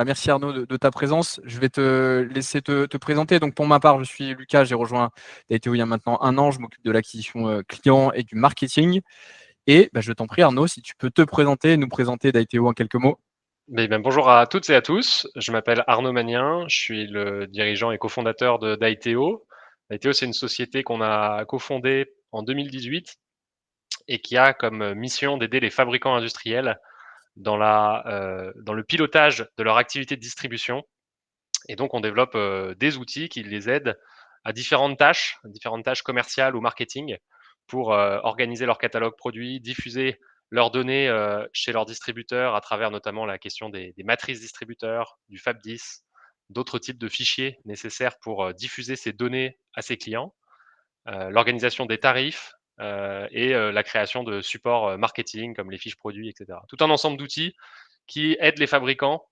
Merci Arnaud de ta présence. Je vais te laisser te présenter. Donc pour ma part, je suis Lucas, j'ai rejoint Daiteo il y a maintenant 1 an. Je m'occupe de l'acquisition client et du marketing. Et je t'en prie Arnaud, si tu peux te présenter, nous présenter Daiteo en quelques mots. Bonjour à toutes et à tous. Je m'appelle Arnaud Magnien. Je suis le dirigeant et cofondateur de Daiteo. Daiteo, c'est une société qu'on a cofondée en 2018 et qui a comme mission d'aider les fabricants industriels dans le pilotage de leur activité de distribution. Et donc, on développe des outils qui les aident à différentes tâches commerciales ou marketing pour organiser leur catalogue produit, diffuser leurs données chez leurs distributeurs à travers notamment la question des matrices distributeurs, du FAB10, d'autres types de fichiers nécessaires pour diffuser ces données à ses clients, l'organisation des tarifs et la création de supports marketing comme les fiches produits, etc. Tout un ensemble d'outils qui aident les fabricants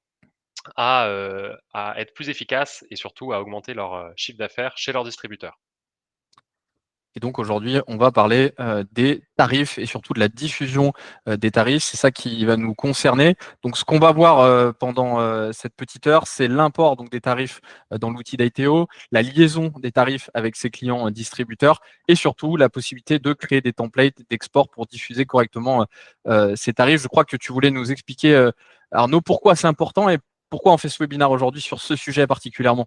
à être plus efficaces et surtout à augmenter leur chiffre d'affaires chez leurs distributeurs. Et donc aujourd'hui, on va parler des tarifs et surtout de la diffusion des tarifs. C'est ça qui va nous concerner. Donc ce qu'on va voir pendant cette petite heure, c'est l'import donc des tarifs dans l'outil d'ITO, la liaison des tarifs avec ses clients distributeurs et surtout la possibilité de créer des templates d'export pour diffuser correctement ces tarifs. Je crois que tu voulais nous expliquer, Arnaud, pourquoi c'est important et pourquoi on fait ce webinaire aujourd'hui sur ce sujet particulièrement.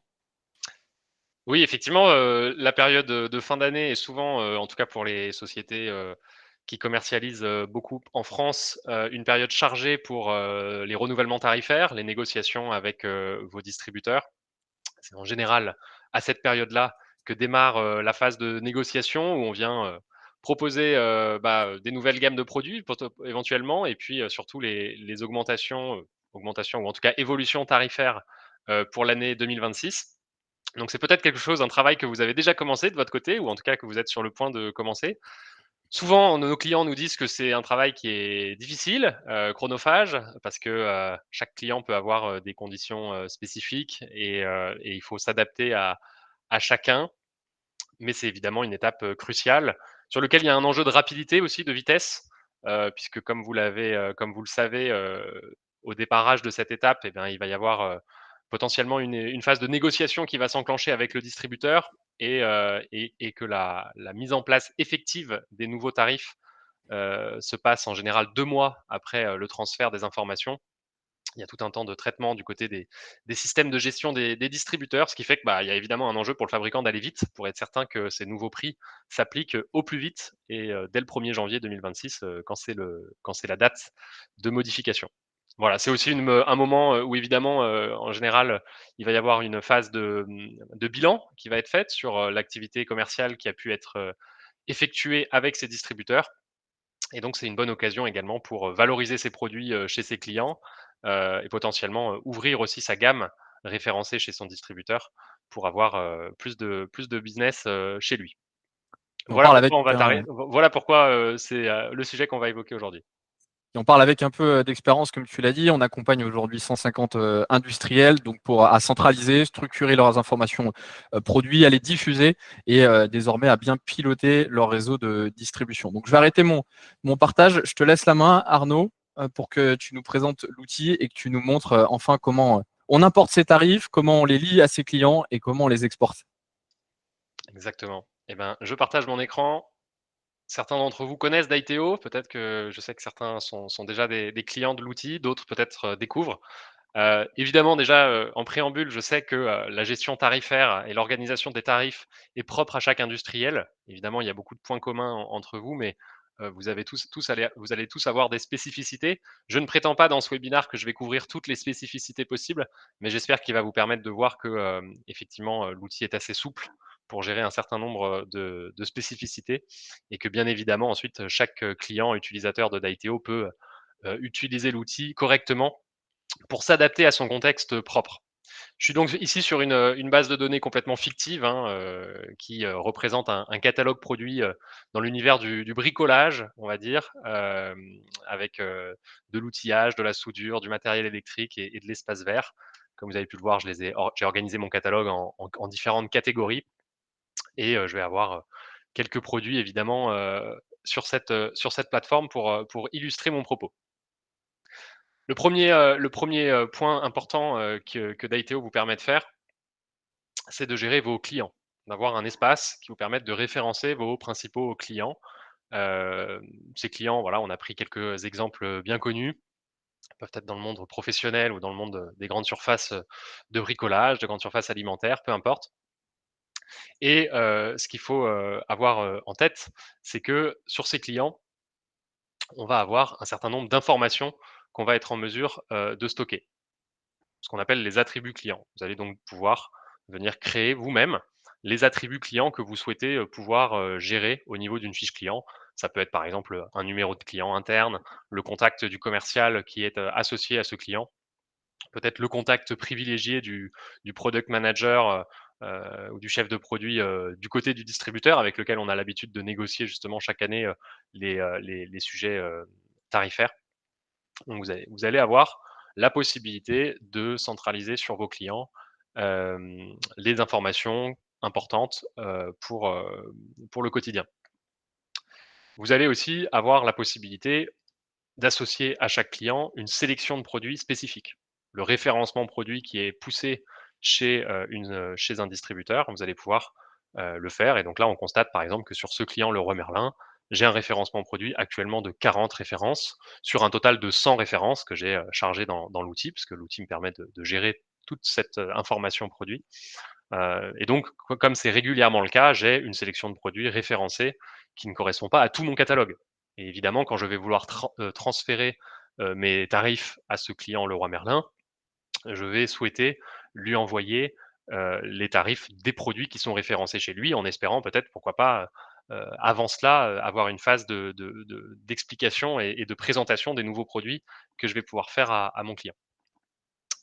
Oui, effectivement, la période de fin d'année est souvent, en tout cas pour les sociétés qui commercialisent beaucoup en France, une période chargée pour les renouvellements tarifaires, les négociations avec vos distributeurs. C'est en général à cette période-là que démarre la phase de négociation où on vient proposer des nouvelles gammes de produits éventuellement et puis surtout les augmentations ou en tout cas évolutions tarifaires pour l'année 2026. Donc c'est peut-être quelque chose, un travail que vous avez déjà commencé de votre côté ou en tout cas que vous êtes sur le point de commencer. Souvent, nos clients nous disent que c'est un travail qui est difficile, chronophage, parce que chaque client peut avoir des conditions spécifiques et il faut s'adapter à chacun. Mais c'est évidemment une étape cruciale sur lequel il y a un enjeu de rapidité aussi, de vitesse, puisque comme vous le savez, au déparrage de cette étape, eh bien, il va y avoir potentiellement une phase de négociation qui va s'enclencher avec le distributeur et que la mise en place effective des nouveaux tarifs se passe en général 2 mois après le transfert des informations. Il y a tout un temps de traitement du côté des systèmes de gestion des distributeurs, ce qui fait que il y a évidemment un enjeu pour le fabricant d'aller vite pour être certain que ces nouveaux prix s'appliquent au plus vite et dès le 1er janvier 2026 quand c'est la date de modification. Voilà, c'est aussi un moment où évidemment, en général, il va y avoir une phase de bilan qui va être faite sur l'activité commerciale qui a pu être effectuée avec ces distributeurs. Et donc, c'est une bonne occasion également pour valoriser ses produits chez ses clients et potentiellement ouvrir aussi sa gamme référencée chez son distributeur pour avoir plus de business chez lui. Et on parle avec Voilà pourquoi c'est le sujet qu'on va évoquer aujourd'hui. Et on parle avec un peu d'expérience, comme tu l'as dit. On accompagne aujourd'hui 150 industriels donc à centraliser, structurer leurs informations produits, à les diffuser et désormais à bien piloter leur réseau de distribution. Donc, je vais arrêter mon partage. Je te laisse la main, Arnaud, pour que tu nous présentes l'outil et que tu nous montres enfin comment on importe ces tarifs, comment on les lie à ses clients et comment on les exporte. Exactement. Eh ben, je partage mon écran. Certains d'entre vous connaissent Daiteo. Peut-être que je sais que certains sont déjà des clients de l'outil, d'autres peut-être découvrent. Évidemment déjà, en préambule, je sais que, la gestion tarifaire et l'organisation des tarifs est propre à chaque industriel. Évidemment, il y a beaucoup de points communs entre vous, mais, vous allez tous avoir des spécificités. Je ne prétends pas dans ce webinaire que je vais couvrir toutes les spécificités possibles, mais j'espère qu'il va vous permettre de voir que, effectivement, l'outil est assez souple pour gérer un certain nombre, de spécificités et que bien évidemment ensuite, chaque, client utilisateur de Daiteo peut, utiliser l'outil correctement pour s'adapter à son contexte propre. Je suis donc ici sur une base de données complètement fictive hein, qui représente un catalogue produit dans l'univers du bricolage, on va dire, avec de l'outillage, de la soudure, du matériel électrique et de l'espace vert. Comme vous avez pu le voir, j'ai organisé mon catalogue en différentes catégories et je vais avoir quelques produits évidemment sur cette plateforme pour illustrer mon propos. Le premier point important que Daiteo vous permet de faire, c'est de gérer vos clients, d'avoir un espace qui vous permette de référencer vos principaux clients. Ces clients, voilà, on a pris quelques exemples bien connus, peuvent être dans le monde professionnel ou dans le monde des grandes surfaces de bricolage, de grandes surfaces alimentaires, peu importe. Et ce qu'il faut avoir en tête, c'est que sur ces clients, on va avoir un certain nombre d'informations qu'on va être en mesure de stocker, ce qu'on appelle les attributs clients. Vous allez donc pouvoir venir créer vous-même les attributs clients que vous souhaitez pouvoir gérer au niveau d'une fiche client. Ça peut être par exemple un numéro de client interne, le contact du commercial qui est associé à ce client, peut-être le contact privilégié du product manager ou du chef de produit du côté du distributeur avec lequel on a l'habitude de négocier justement chaque année les sujets tarifaires. Donc vous allez avoir la possibilité de centraliser sur vos clients les informations importantes pour le quotidien. Vous allez aussi avoir la possibilité d'associer à chaque client une sélection de produits spécifiques. Le référencement produit qui est poussé chez un distributeur, vous allez pouvoir le faire. Et donc là, on constate par exemple que sur ce client Leroy Merlin, j'ai un référencement produit actuellement de 40 références sur un total de 100 références que j'ai chargé dans l'outil, puisque l'outil me permet de gérer toute cette information produit. Et donc, comme c'est régulièrement le cas, j'ai une sélection de produits référencés qui ne correspond pas à tout mon catalogue. Et évidemment, quand je vais vouloir transférer mes tarifs à ce client Leroy Merlin, je vais souhaiter lui envoyer les tarifs des produits qui sont référencés chez lui, en espérant peut-être, pourquoi pas, avant cela, avoir une phase d'explication et de présentation des nouveaux produits que je vais pouvoir faire à mon client.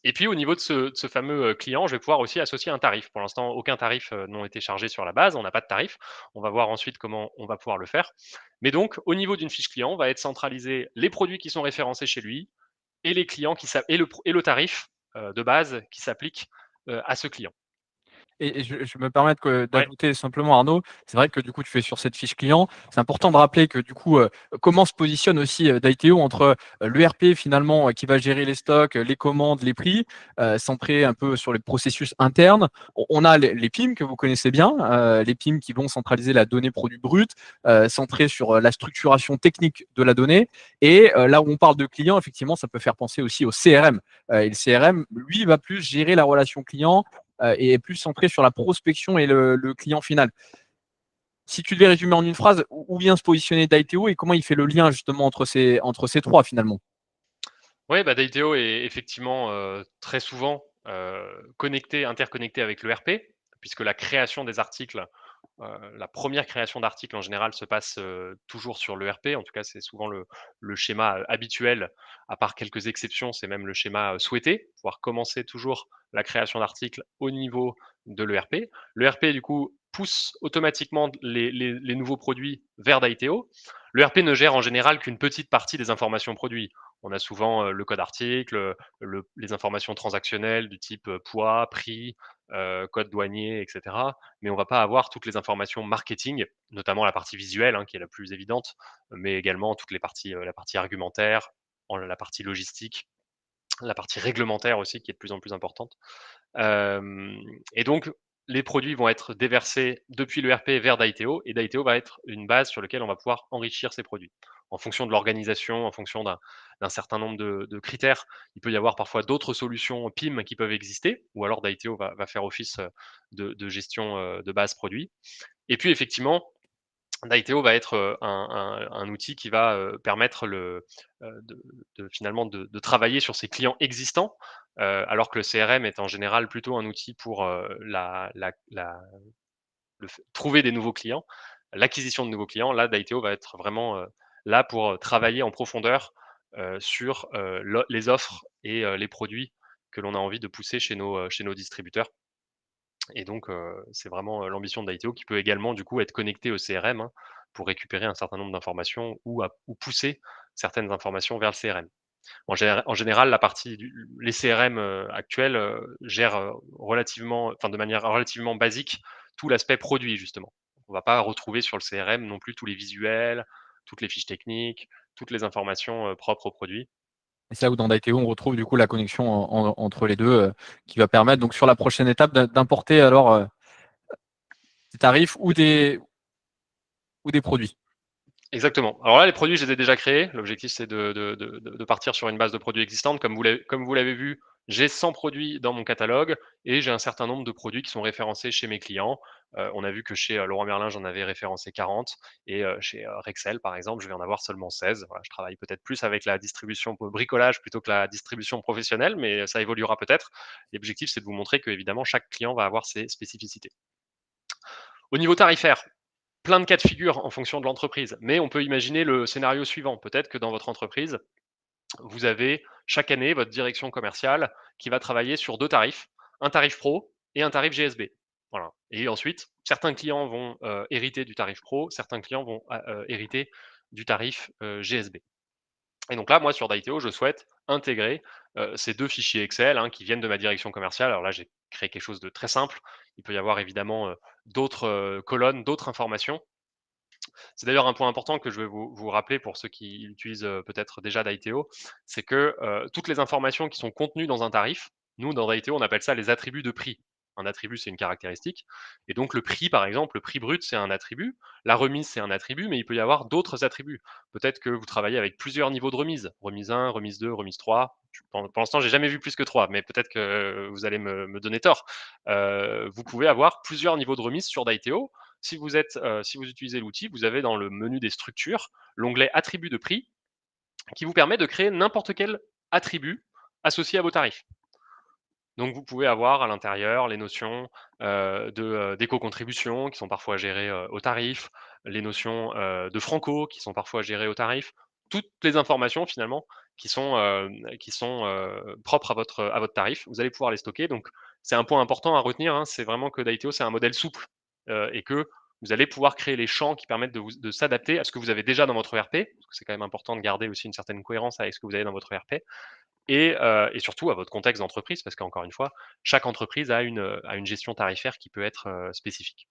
Et puis au niveau de ce fameux client, je vais pouvoir aussi associer un tarif. Pour l'instant, aucun tarif n'ont été chargés sur la base, on n'a pas de tarif. On va voir ensuite comment on va pouvoir le faire. Mais donc, au niveau d'une fiche client, va être centralisé les produits qui sont référencés chez lui et les clients et le tarif de base qui s'applique à ce client. Et je me permets Ouais, d'ajouter simplement Arnaud, c'est vrai que du coup tu fais sur cette fiche client. C'est important de rappeler que du coup, comment se positionne aussi, Daiteo entre, l'ERP finalement, qui va gérer les stocks, les commandes, les prix, centré un peu sur les processus internes. On a les PIM que vous connaissez bien, les PIM qui vont centraliser la donnée produit brut, centré sur, la structuration technique de la donnée et là où on parle de client, effectivement, ça peut faire penser aussi au CRM, et le CRM, lui, va plus gérer la relation client, et est plus centré sur la prospection et le client final. Si tu devais résumer en une phrase, où vient se positionner Daiteo et comment il fait le lien justement entre ces trois finalement? ouais, bah, Dateo est effectivement très souvent interconnecté avec le RP, puisque la création des articles la première création d'articles en général se passe toujours sur l'ERP. En tout cas, c'est souvent le schéma habituel, à part quelques exceptions, c'est même le schéma souhaité, pouvoir commencer toujours la création d'articles au niveau de l'ERP. L'ERP, du coup, pousse automatiquement les nouveaux produits vers Daiteo. L'ERP ne gère en général qu'une petite partie des informations produits. On a souvent le code article, les informations transactionnelles du type poids, prix, code douanier, etc. Mais on va pas avoir toutes les informations marketing, notamment la partie visuelle, hein, qui est la plus évidente, mais également toutes les parties, la partie argumentaire, la partie logistique, la partie réglementaire aussi, qui est de plus en plus importante. Et donc, les produits vont être déversés depuis le RP vers Daiteo, et Daiteo va être une base sur laquelle on va pouvoir enrichir ces produits. En fonction de l'organisation, en fonction d'un certain nombre de critères, il peut y avoir parfois d'autres solutions PIM qui peuvent exister, ou alors Daiteo va faire office de gestion de base produit. Et puis effectivement, Daiteo va être un outil qui va permettre finalement de travailler sur ses clients existants, alors que le CRM est en général plutôt un outil pour trouver des nouveaux clients, l'acquisition de nouveaux clients. Là, Daiteo va être vraiment là pour travailler en profondeur sur les offres et les produits que l'on a envie de pousser chez nos distributeurs. Et donc, c'est vraiment, l'ambition d'ITO qui peut également du coup être connecté au CRM, hein, pour récupérer un certain nombre d'informations ou pousser certaines informations vers le CRM. En général, les CRM, actuels, gèrent, de manière relativement basique, tout l'aspect produit justement. On va pas retrouver sur le CRM non plus tous les visuels, toutes les fiches techniques, toutes les informations, propres au produit. Et c'est là où dans Daiteo, on retrouve du coup la connexion entre les deux qui va permettre donc sur la prochaine étape d'importer alors des tarifs ou des produits. Exactement. Alors là, les produits, je les ai déjà créés. L'objectif, c'est de partir sur une base de produits existantes. Comme vous l'avez vu, j'ai 100 produits dans mon catalogue et j'ai un certain nombre de produits qui sont référencés chez mes clients. On a vu que chez Leroy Merlin, j'en avais référencé 40 et chez Rexel, par exemple, je vais en avoir seulement 16. Voilà, je travaille peut-être plus avec la distribution pour bricolage plutôt que la distribution professionnelle, mais ça évoluera peut-être. L'objectif, c'est de vous montrer que, évidemment, chaque client va avoir ses spécificités. Au niveau tarifaire, plein de cas de figure en fonction de l'entreprise, mais on peut imaginer le scénario suivant. Peut-être que dans votre entreprise, vous avez chaque année votre direction commerciale qui va travailler sur 2 tarifs, un tarif pro et un tarif GSB. Voilà. Et ensuite, certains clients vont hériter du tarif pro, certains clients vont hériter du tarif GSB. Et donc là, moi, sur Daiteo, je souhaite intégrer ces 2 fichiers Excel qui viennent de ma direction commerciale. Alors là, j'ai créé quelque chose de très simple. Il peut y avoir évidemment d'autres colonnes, d'autres informations. C'est d'ailleurs un point important que je vais vous rappeler pour ceux qui utilisent peut-être déjà Daiteo, c'est que toutes les informations qui sont contenues dans un tarif, nous dans Daiteo on appelle ça les attributs de prix. Un attribut c'est une caractéristique, et donc le prix par exemple, le prix brut c'est un attribut, la remise c'est un attribut, mais il peut y avoir d'autres attributs. Peut-être que vous travaillez avec plusieurs niveaux de remise, remise 1, remise 2, remise 3. Pour l'instant j'ai jamais vu plus que 3, mais peut-être que vous allez me donner tort. Vous pouvez avoir plusieurs niveaux de remise sur Daiteo. Si vous utilisez l'outil, vous avez dans le menu des structures l'onglet attributs de prix qui vous permet de créer n'importe quel attribut associé à vos tarifs. Donc vous pouvez avoir à l'intérieur les notions d'éco-contribution qui sont parfois gérées au tarif, les notions de franco qui sont parfois gérées au tarif, toutes les informations finalement qui sont propres à votre tarif. Vous allez pouvoir les stocker. Donc c'est un point important à retenir, c'est vraiment que Daiteo c'est un modèle souple et que vous allez pouvoir créer les champs qui permettent de s'adapter à ce que vous avez déjà dans votre ERP, parce que c'est quand même important de garder aussi une certaine cohérence avec ce que vous avez dans votre ERP, et surtout à votre contexte d'entreprise, parce qu'encore une fois, chaque entreprise a une gestion tarifaire qui peut être spécifique.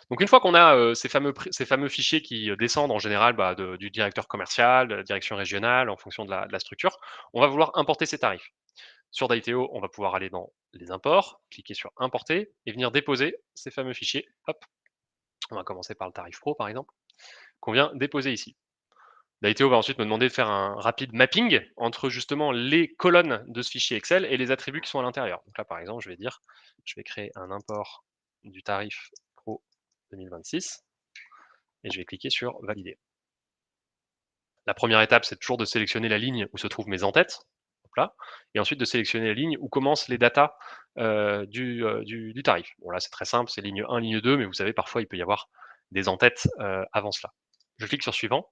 Donc une fois qu'on a ces fameux fichiers qui descendent en général du directeur commercial, de la direction régionale, en fonction de la structure, on va vouloir importer ces tarifs. Sur Daiteo, on va pouvoir aller dans les imports, cliquer sur importer et venir déposer ces fameux fichiers. Hop, on va commencer par le tarif pro par exemple, qu'on vient déposer ici. Daiteo va ensuite me demander de faire un rapide mapping entre justement les colonnes de ce fichier Excel et les attributs qui sont à l'intérieur. Donc là, par exemple, je vais créer un import du tarif Pro 2026 et je vais cliquer sur Valider. La première étape, c'est toujours de sélectionner la ligne où se trouvent mes en-têtes, là, et ensuite de sélectionner la ligne où commencent les datas du tarif. Bon là, c'est très simple, c'est ligne 1, ligne 2, mais vous savez, parfois, il peut y avoir des en-têtes avant cela. Je clique sur Suivant,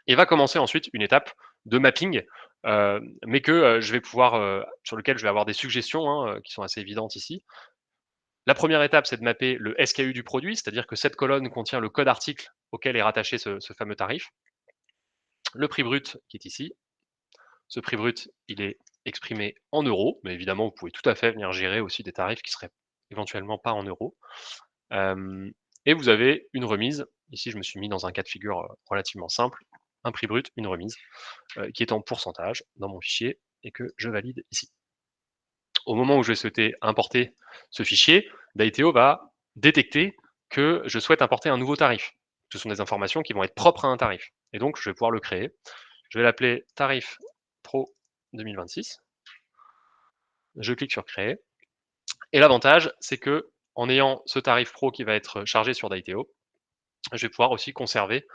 et va commencer ensuite une étape de mapping, mais que je vais pouvoir, sur lequel je vais avoir des suggestions qui sont assez évidentes ici. La première étape, c'est de mapper le SKU du produit, c'est-à-dire que cette colonne contient le code article auquel est rattaché ce fameux tarif. Le prix brut qui est ici. Ce prix brut, il est exprimé en euros, mais évidemment, vous pouvez tout à fait venir gérer aussi des tarifs qui seraient éventuellement pas en euros. Et vous avez une remise. Ici, je me suis mis dans un cas de figure relativement simple. Un prix brut, une remise, qui est en pourcentage dans mon fichier et que je valide ici. Au moment où je vais souhaiter importer ce fichier, Daiteo va détecter que je souhaite importer un nouveau tarif. Ce sont des informations qui vont être propres à un tarif. Et donc, je vais pouvoir le créer. Je vais l'appeler tarif Pro 2026. Je clique sur créer. Et l'avantage, c'est que en ayant ce tarif pro qui va être chargé sur Daiteo, je vais pouvoir aussi conserver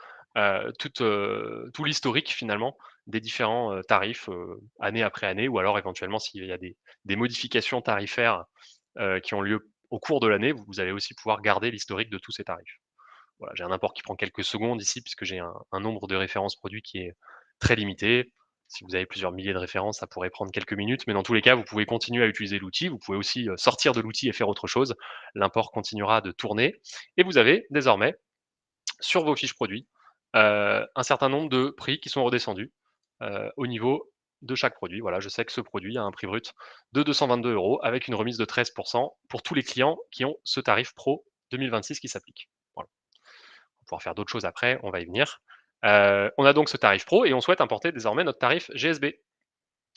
tout l'historique finalement des différents tarifs année après année, ou alors éventuellement s'il y a des modifications tarifaires qui ont lieu au cours de l'année, vous allez aussi pouvoir garder l'historique de tous ces tarifs. Voilà, j'ai un import qui prend quelques secondes ici puisque j'ai un nombre de références produits qui est très limité. Si vous avez plusieurs milliers de références, ça pourrait prendre quelques minutes, mais dans tous les cas, vous pouvez continuer à utiliser l'outil. Vous pouvez aussi sortir de l'outil et faire autre chose. L'import continuera de tourner. Et vous avez désormais sur vos fiches produits un certain nombre de prix qui sont redescendus au niveau de chaque produit. Voilà, je sais que ce produit a un prix brut de 222 € avec une remise de 13% pour tous les clients qui ont ce tarif pro 2026 qui s'applique. Voilà. On va pouvoir faire d'autres choses après, on va y venir. On a donc ce tarif pro et on souhaite importer désormais notre tarif GSB.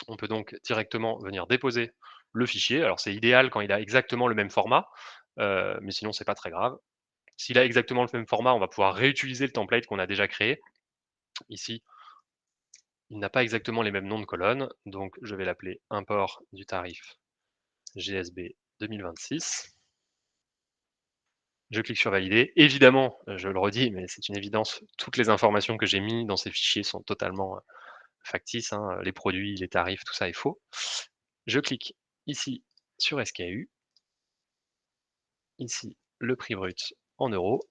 On peut donc directement venir déposer le fichier. Alors c'est idéal quand il a exactement le même format, mais sinon c'est pas très grave. S'il a exactement le même format, on va pouvoir réutiliser le template qu'on a déjà créé. Ici, il n'a pas exactement les mêmes noms de colonnes, donc je vais l'appeler import du tarif GSB 2026. Je clique sur valider. Évidemment, je le redis, mais c'est une évidence, toutes les informations que j'ai mis dans ces fichiers sont totalement factices, hein, les produits, les tarifs, tout ça est faux. Je clique ici sur SKU, ici le prix brut en euros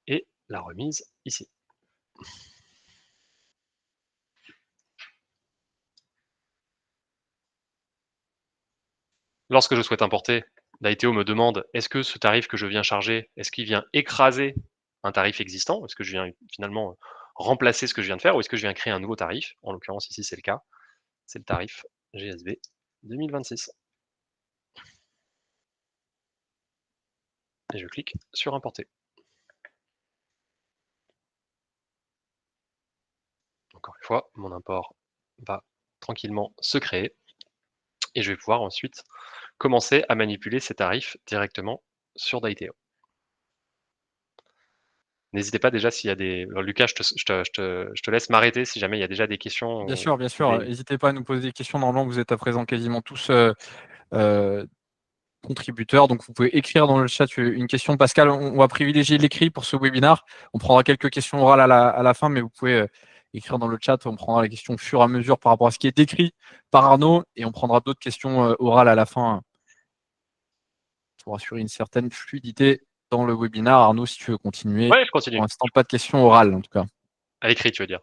et la remise ici. Lorsque je souhaite importer, l'ITO me demande: «Est-ce que ce tarif que je viens charger, est-ce qu'il vient écraser un tarif existant? Est-ce que je viens finalement remplacer ce que je viens de faire ou est-ce que je viens créer un nouveau tarif?» En l'occurrence ici c'est le cas, c'est le tarif GSB 2026 et je clique sur importer. Encore une fois, mon import va tranquillement se créer et je vais pouvoir ensuite commencer à manipuler ces tarifs directement sur Daiteo. N'hésitez pas déjà s'il y a des Lucas, je te laisse m'arrêter si jamais il y a déjà des questions ou Bien sûr, des n'hésitez pas à nous poser des questions. Normalement, vous êtes à présent quasiment tous heu, contributeurs, donc vous pouvez écrire dans le chat une question. Pascal, on va privilégier l'écrit pour ce webinaire. On prendra quelques questions orales à la fin, mais vous pouvez écrire dans le chat. On prendra les questions au fur et à mesure par rapport à ce qui est décrit par Arnaud et on prendra d'autres questions orales à la fin pour assurer une certaine fluidité dans le webinaire. Arnaud, si tu veux continuer. Ouais, je Pour continue. l'instant, pas de questions orales en tout cas. À l'écrit, tu veux dire?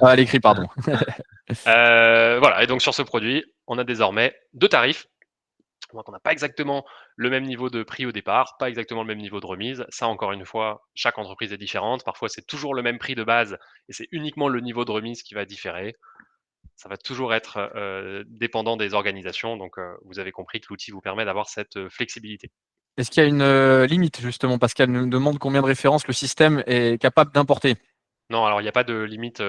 À l'écrit, pardon. Voilà et donc sur ce produit, on a désormais 2 tarifs. Donc on n'a pas exactement le même niveau de prix au départ, pas exactement le même niveau de remise. Ça, encore une fois, chaque entreprise est différente. Parfois, c'est toujours le même prix de base et c'est uniquement le niveau de remise qui va différer. Ça va toujours être, dépendant des organisations, donc vous avez compris que l'outil vous permet d'avoir cette, flexibilité. Est-ce qu'il y a une limite justement? Pascal nous demande combien de références le système est capable d'importer. Non, alors il n'y a pas de limite,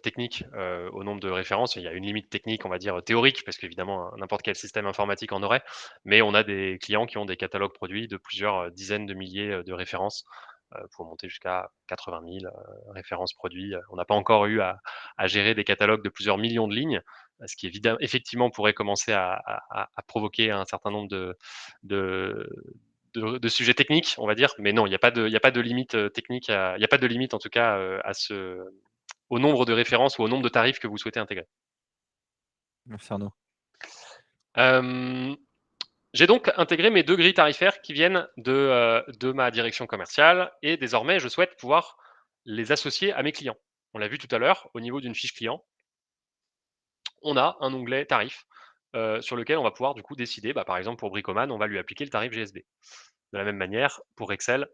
technique, au nombre de références. Il y a une limite technique, on va dire, théorique, parce qu'évidemment, n'importe quel système informatique en aurait. Mais on a des clients qui ont des catalogues produits de plusieurs, dizaines de milliers, de références, pour monter jusqu'à 80 000, références produits. On n'a pas encore eu à gérer des catalogues de plusieurs millions de lignes, ce qui effectivement pourrait commencer à provoquer un certain nombre de de sujets techniques, on va dire, mais non, il y a pas de limite technique, il n'y a pas de limite en tout cas au nombre de références ou au nombre de tarifs que vous souhaitez intégrer. Merci Arnaud. Euh, j'ai donc intégré mes deux grilles tarifaires qui viennent de ma direction commerciale et désormais je souhaite pouvoir les associer à mes clients. On l'a vu tout à l'heure, au niveau d'une fiche client, on a un onglet tarif sur lequel on va pouvoir du coup décider, par exemple pour Bricoman, on va lui appliquer le tarif GSB. De la même manière, pour Excel,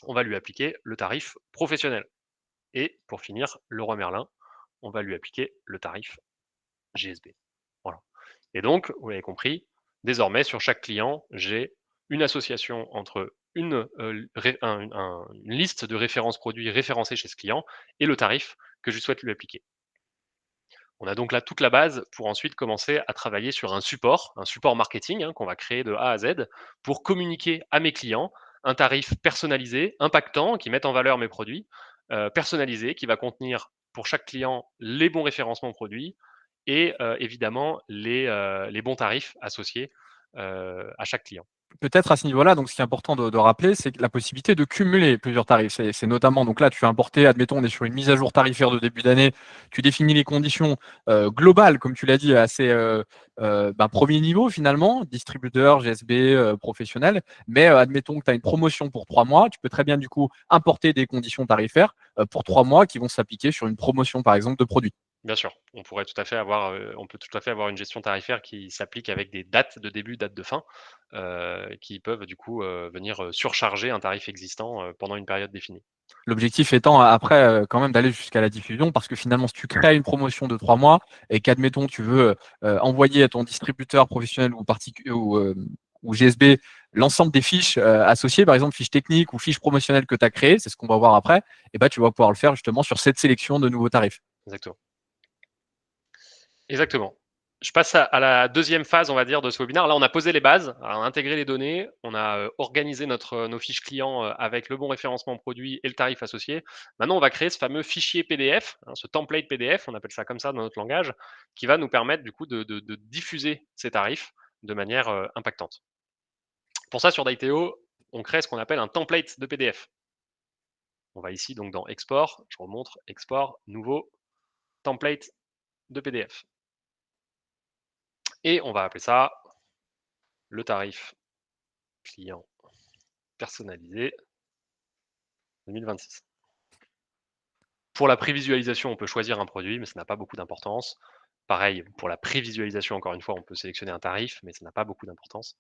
on va lui appliquer le tarif professionnel. Et pour finir, Leroy Merlin, on va lui appliquer le tarif GSB. Voilà. Et donc, vous l'avez compris, désormais, sur chaque client, j'ai une association entre une liste de références produits référencés chez ce client et le tarif que je souhaite lui appliquer. On a donc là toute la base pour ensuite commencer à travailler sur un support marketing qu'on va créer de A à Z pour communiquer à mes clients un tarif personnalisé, impactant, qui mette en valeur mes produits, personnalisé, qui va contenir pour chaque client les bons référencements produits et évidemment les bons tarifs associés à chaque client. Peut-être à ce niveau-là, donc ce qui est important de rappeler, c'est que la possibilité de cumuler plusieurs tarifs. C'est notamment, donc là, tu as importé, admettons, on est sur une mise à jour tarifaire de début d'année, tu définis les conditions globales, comme tu l'as dit, assez premier niveau finalement, distributeur, GSB, professionnel, mais admettons que tu as une promotion pour 3 mois, tu peux très bien du coup importer des conditions tarifaires pour 3 mois qui vont s'appliquer sur une promotion, par exemple, de produits. Bien sûr, on pourrait tout à fait avoir, on peut tout à fait avoir une gestion tarifaire qui s'applique avec des dates de début, dates de fin, qui peuvent du coup, venir, surcharger un tarif existant, pendant une période définie. L'objectif étant après quand même d'aller jusqu'à la diffusion parce que finalement si tu crées une promotion de 3 mois et qu'admettons tu veux envoyer à ton distributeur professionnel ou GSB l'ensemble des fiches associées, par exemple fiches techniques ou fiches promotionnelles que tu as créées, c'est ce qu'on va voir après, et ben, tu vas pouvoir le faire justement sur cette sélection de nouveaux tarifs. Exactement. Exactement. Je passe à la deuxième phase, on va dire, de ce webinaire. Là, on a posé les bases, on a intégré les données, on a organisé nos fiches clients avec le bon référencement produit et le tarif associé. Maintenant, on va créer ce fameux fichier PDF, hein, ce template PDF, on appelle ça comme ça dans notre langage, qui va nous permettre du coup de diffuser ces tarifs de manière impactante. Pour ça, sur Daiteo, on crée ce qu'on appelle un template de PDF. On va ici donc dans Export, je remontre, Export, nouveau, template de PDF. Et on va appeler ça le tarif client personnalisé 2026. Pour la prévisualisation, on peut choisir un produit, mais ça n'a pas beaucoup d'importance. Pareil, pour la prévisualisation, encore une fois, on peut sélectionner un tarif, mais ça n'a pas beaucoup d'importance.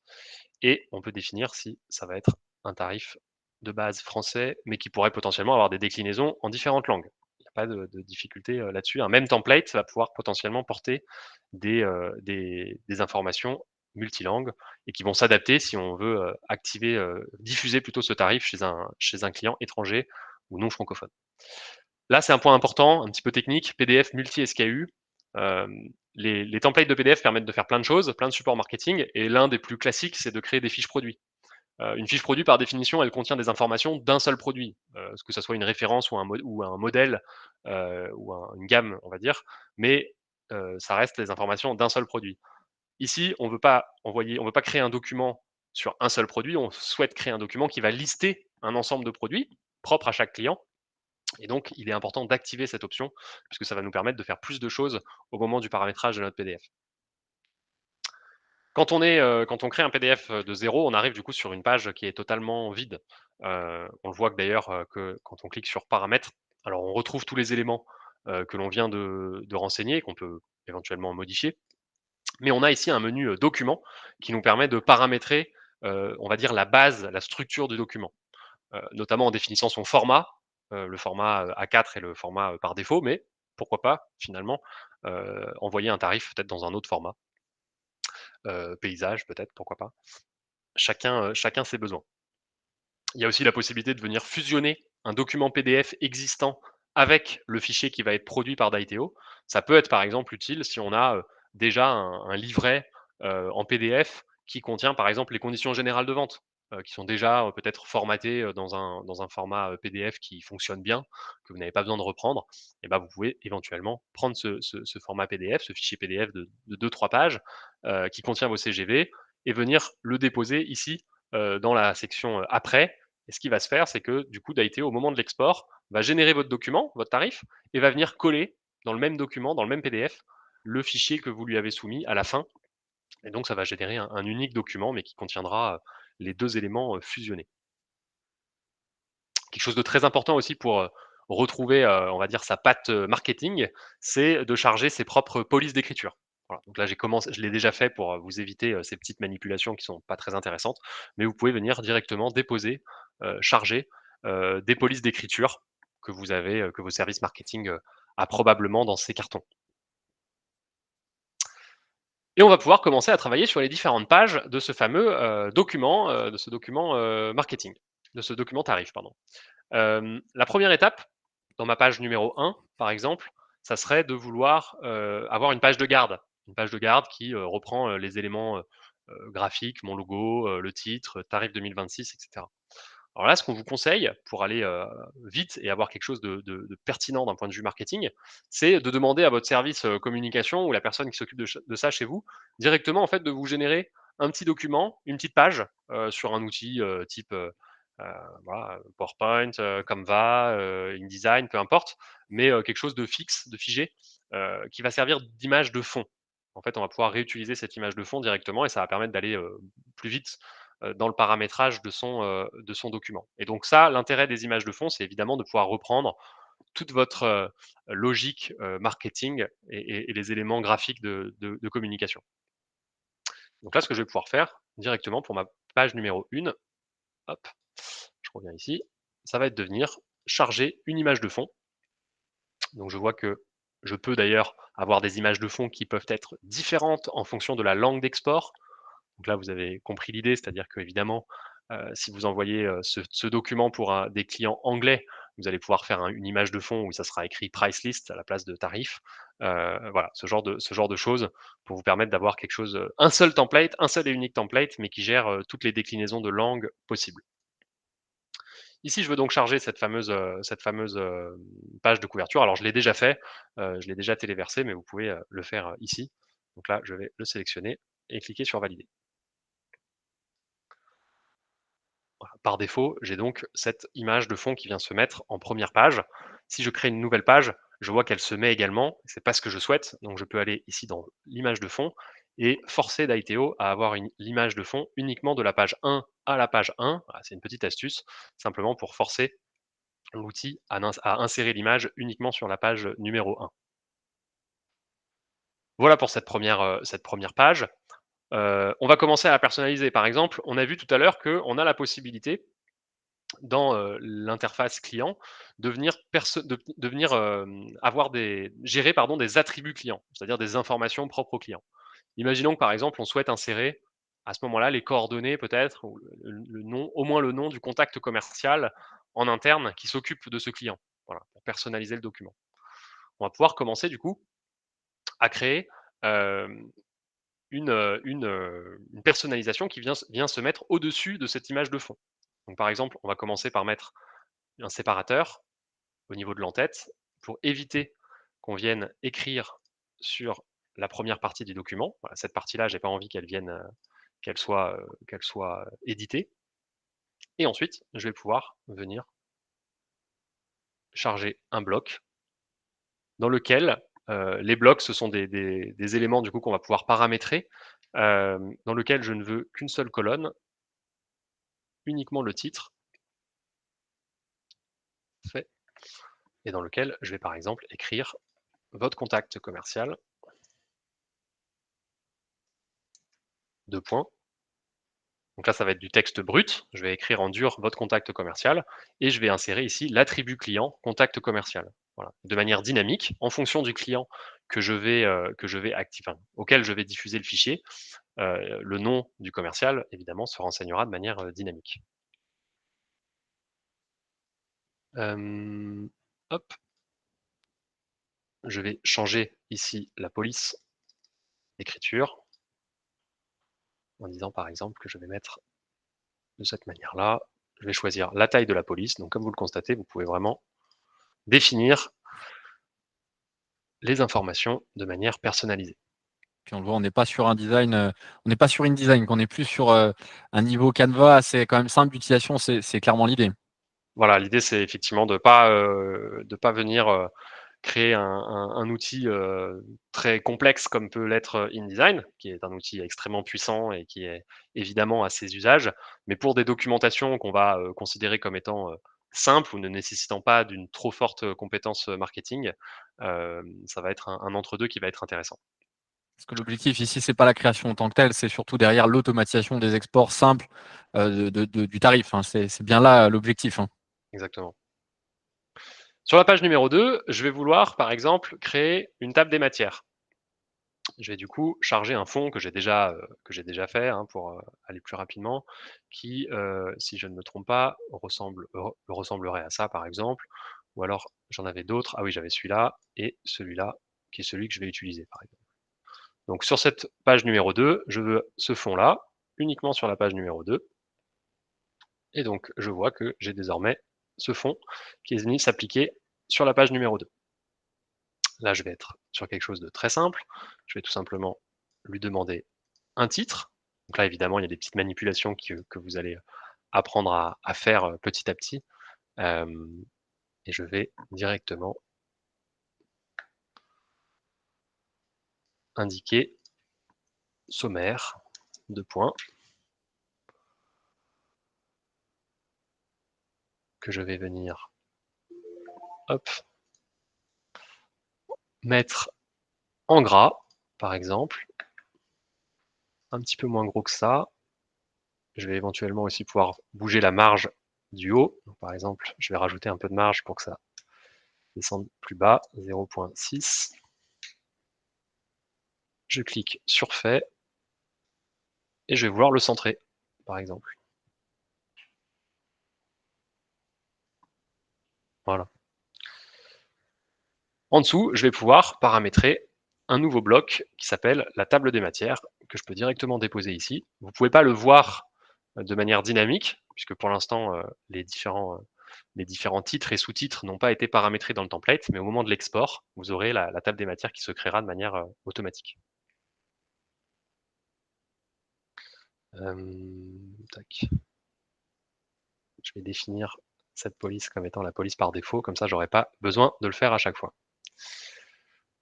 Et on peut définir si ça va être un tarif de base français, mais qui pourrait potentiellement avoir des déclinaisons en différentes langues. Il n'y a pas de difficulté là-dessus. Un même template va pouvoir potentiellement porter des informations multilangues et qui vont s'adapter si on veut activer, diffuser plutôt ce tarif chez un client étranger ou non francophone. Là, c'est un point important, un petit peu technique, PDF multi-SKU. Les templates de PDF permettent de faire plein de choses, plein de supports marketing, et l'un des plus classiques, c'est de créer des fiches produits. Une fiche produit, par définition, elle contient des informations d'un seul produit, que ça soit une référence ou un modèle une gamme, on va dire, mais ça reste les informations d'un seul produit. Ici, on veut pas créer un document sur un seul produit, on souhaite créer un document qui va lister un ensemble de produits propres à chaque client. Et donc, il est important d'activer cette option, puisque ça va nous permettre de faire plus de choses au moment du paramétrage de notre PDF. Quand on crée un PDF de zéro, on arrive du coup sur une page qui est totalement vide. On le voit que d'ailleurs que quand on clique sur paramètres, alors on retrouve tous les éléments que l'on vient de renseigner, qu'on peut éventuellement modifier. Mais on a ici un menu document qui nous permet de paramétrer, on va dire la base, la structure du document, notamment en définissant son format. Le format A4 est le format par défaut, mais pourquoi pas finalement envoyer un tarif peut-être dans un autre format, paysage peut-être, pourquoi pas. Chacun ses besoins. Il y a aussi la possibilité de venir fusionner un document PDF existant avec le fichier qui va être produit par Daiteo. Ça peut être par exemple utile si on a déjà un livret en PDF qui contient par exemple les conditions générales de vente, qui sont déjà peut-être formatées dans un format PDF qui fonctionne bien, que vous n'avez pas besoin de reprendre. Et ben, vous pouvez éventuellement prendre ce format PDF, ce fichier PDF de 2-3 pages qui contient vos CGV et venir le déposer ici dans la section après. Et ce qui va se faire, c'est que du coup, Daiteo, au moment de l'export, va générer votre document, votre tarif, et va venir coller dans le même document, dans le même PDF, le fichier que vous lui avez soumis à la fin. Et donc, ça va générer un unique document, mais qui contiendra les deux éléments fusionnés. Quelque chose de très important aussi pour retrouver, on va dire, sa patte marketing, c'est de charger ses propres polices d'écriture. Voilà. Donc là, je l'ai déjà fait pour vous éviter ces petites manipulations qui sont pas très intéressantes, mais vous pouvez venir directement déposer, charger des polices d'écriture que vous avez, que vos services marketing a probablement dans ces cartons. Et on va pouvoir commencer à travailler sur les différentes pages de ce fameux document, marketing, de ce document tarif, pardon. La première étape, dans ma page numéro 1, par exemple, ça serait de vouloir avoir une page de garde. Une page de garde qui reprend les éléments graphiques, mon logo, le titre, tarif 2026, etc. Alors là, ce qu'on vous conseille pour aller vite et avoir quelque chose de pertinent d'un point de vue marketing, c'est de demander à votre service communication ou la personne qui s'occupe de ça chez vous, directement en fait de vous générer un petit document, une petite page sur un outil type voilà, PowerPoint, Canva, InDesign, peu importe, mais quelque chose de fixe, de figé, qui va servir d'image de fond. En fait, on va pouvoir réutiliser cette image de fond directement et ça va permettre d'aller plus vite dans le paramétrage de son document. Et donc ça, l'intérêt des images de fond, c'est évidemment de pouvoir reprendre toute votre logique marketing et les éléments graphiques de communication. Donc là, ce que je vais pouvoir faire directement pour ma page numéro 1, hop, je reviens ici, ça va être de venir charger une image de fond. Donc je vois que je peux d'ailleurs avoir des images de fond qui peuvent être différentes en fonction de la langue d'export. Donc là, vous avez compris l'idée, c'est-à-dire qu'évidemment, si vous envoyez ce document pour des clients anglais, vous allez pouvoir faire une image de fond où ça sera écrit price list à la place de tarif. Voilà, ce genre de choses pour vous permettre d'avoir quelque chose, un seul template, un seul et unique template, mais qui gère toutes les déclinaisons de langue possibles. Ici, je veux donc charger cette fameuse page de couverture. Alors, je l'ai déjà fait, je l'ai déjà téléversé, mais vous pouvez le faire ici. Donc là, je vais le sélectionner et cliquer sur valider. Voilà. Par défaut, j'ai donc cette image de fond qui vient se mettre en première page. Si je crée une nouvelle page, je vois qu'elle se met également. C'est pas ce que je souhaite, donc je peux aller ici dans l'image de fond et forcer Daiteo à avoir l'image de fond uniquement de la page 1 à la page 1. Voilà, c'est une petite astuce, simplement pour forcer l'outil à insérer l'image uniquement sur la page numéro 1. Voilà pour cette première page. On va commencer à la personnaliser. Par exemple, on a vu tout à l'heure qu'on a la possibilité dans l'interface client de venir gérer des attributs clients, c'est-à-dire des informations propres au client. Imaginons que par exemple on souhaite insérer à ce moment-là les coordonnées peut-être, ou le nom, au moins le nom du contact commercial en interne qui s'occupe de ce client. Voilà, pour personnaliser le document. On va pouvoir commencer du coup à créer une personnalisation qui vient se mettre au-dessus de cette image de fond. Donc par exemple, on va commencer par mettre un séparateur au niveau de l'entête pour éviter qu'on vienne écrire sur la première partie du document. Voilà, cette partie-là, j'ai pas envie qu'elle soit éditée. Et ensuite, je vais pouvoir venir charger un bloc dans lequel les blocs, ce sont des éléments du coup qu'on va pouvoir paramétrer, dans lequel je ne veux qu'une seule colonne, uniquement le titre fait, et dans lequel je vais par exemple écrire votre contact commercial, 2 points. Donc là, ça va être du texte brut. Je vais écrire en dur votre contact commercial et je vais insérer ici l'attribut client contact commercial. Voilà, de manière dynamique, en fonction du client que je vais activer, enfin, auquel je vais diffuser le fichier, le nom du commercial évidemment se renseignera de manière dynamique. Hop, je vais changer ici la police d'écriture en disant par exemple que je vais mettre de cette manière-là. Je vais choisir la taille de la police. Donc comme vous le constatez, vous pouvez vraiment définir les informations de manière personnalisée. Puis on le voit, on n'est pas sur un design, on n'est pas sur InDesign, qu'on est plus sur, un niveau Canva assez quand même simple d'utilisation, c'est clairement l'idée. Voilà, l'idée c'est effectivement de pas venir créer un outil très complexe comme peut l'être InDesign, qui est un outil extrêmement puissant et qui est évidemment à ses usages. Mais pour des documentations qu'on va considérer comme étant simples ou ne nécessitant pas d'une trop forte compétence marketing, ça va être un entre-deux qui va être intéressant. Parce que l'objectif ici, c'est pas la création en tant que telle, c'est surtout derrière l'automatisation des exports simples, du tarif, hein. C'est bien là l'objectif, hein. Exactement. Sur la page numéro 2, je vais vouloir, par exemple, créer une table des matières. Je vais du coup charger un fond que j'ai déjà fait, hein, pour aller plus rapidement, qui, si je ne me trompe pas, ressemblerait à ça, par exemple. Ou alors j'en avais d'autres. Ah oui, j'avais celui-là et celui-là, qui est celui que je vais utiliser, par exemple. Donc sur cette page numéro 2, je veux ce fond-là, uniquement sur la page numéro 2. Et donc je vois que j'ai désormais ce fond qui est venu s'appliquer sur la page numéro 2. Là, je vais être sur quelque chose de très simple. Je vais tout simplement lui demander un titre. Donc là, évidemment, il y a des petites manipulations que vous allez apprendre à faire petit à petit. Et je vais directement indiquer sommaire, 2 points, que je vais venir, hop, mettre en gras, par exemple, un petit peu moins gros que ça. Je vais éventuellement aussi pouvoir bouger la marge du haut. Donc, par exemple, je vais rajouter un peu de marge pour que ça descende plus bas, 0,6. Je clique sur fait et je vais vouloir le centrer, par exemple. Voilà. En dessous, je vais pouvoir paramétrer un nouveau bloc qui s'appelle la table des matières, que je peux directement déposer ici. Vous ne pouvez pas le voir de manière dynamique, puisque pour l'instant, les différents titres et sous-titres n'ont pas été paramétrés dans le template, mais au moment de l'export, vous aurez la table des matières qui se créera de manière automatique. Tac. Je vais définir cette police comme étant la police par défaut, comme ça j'aurai pas besoin de le faire à chaque fois.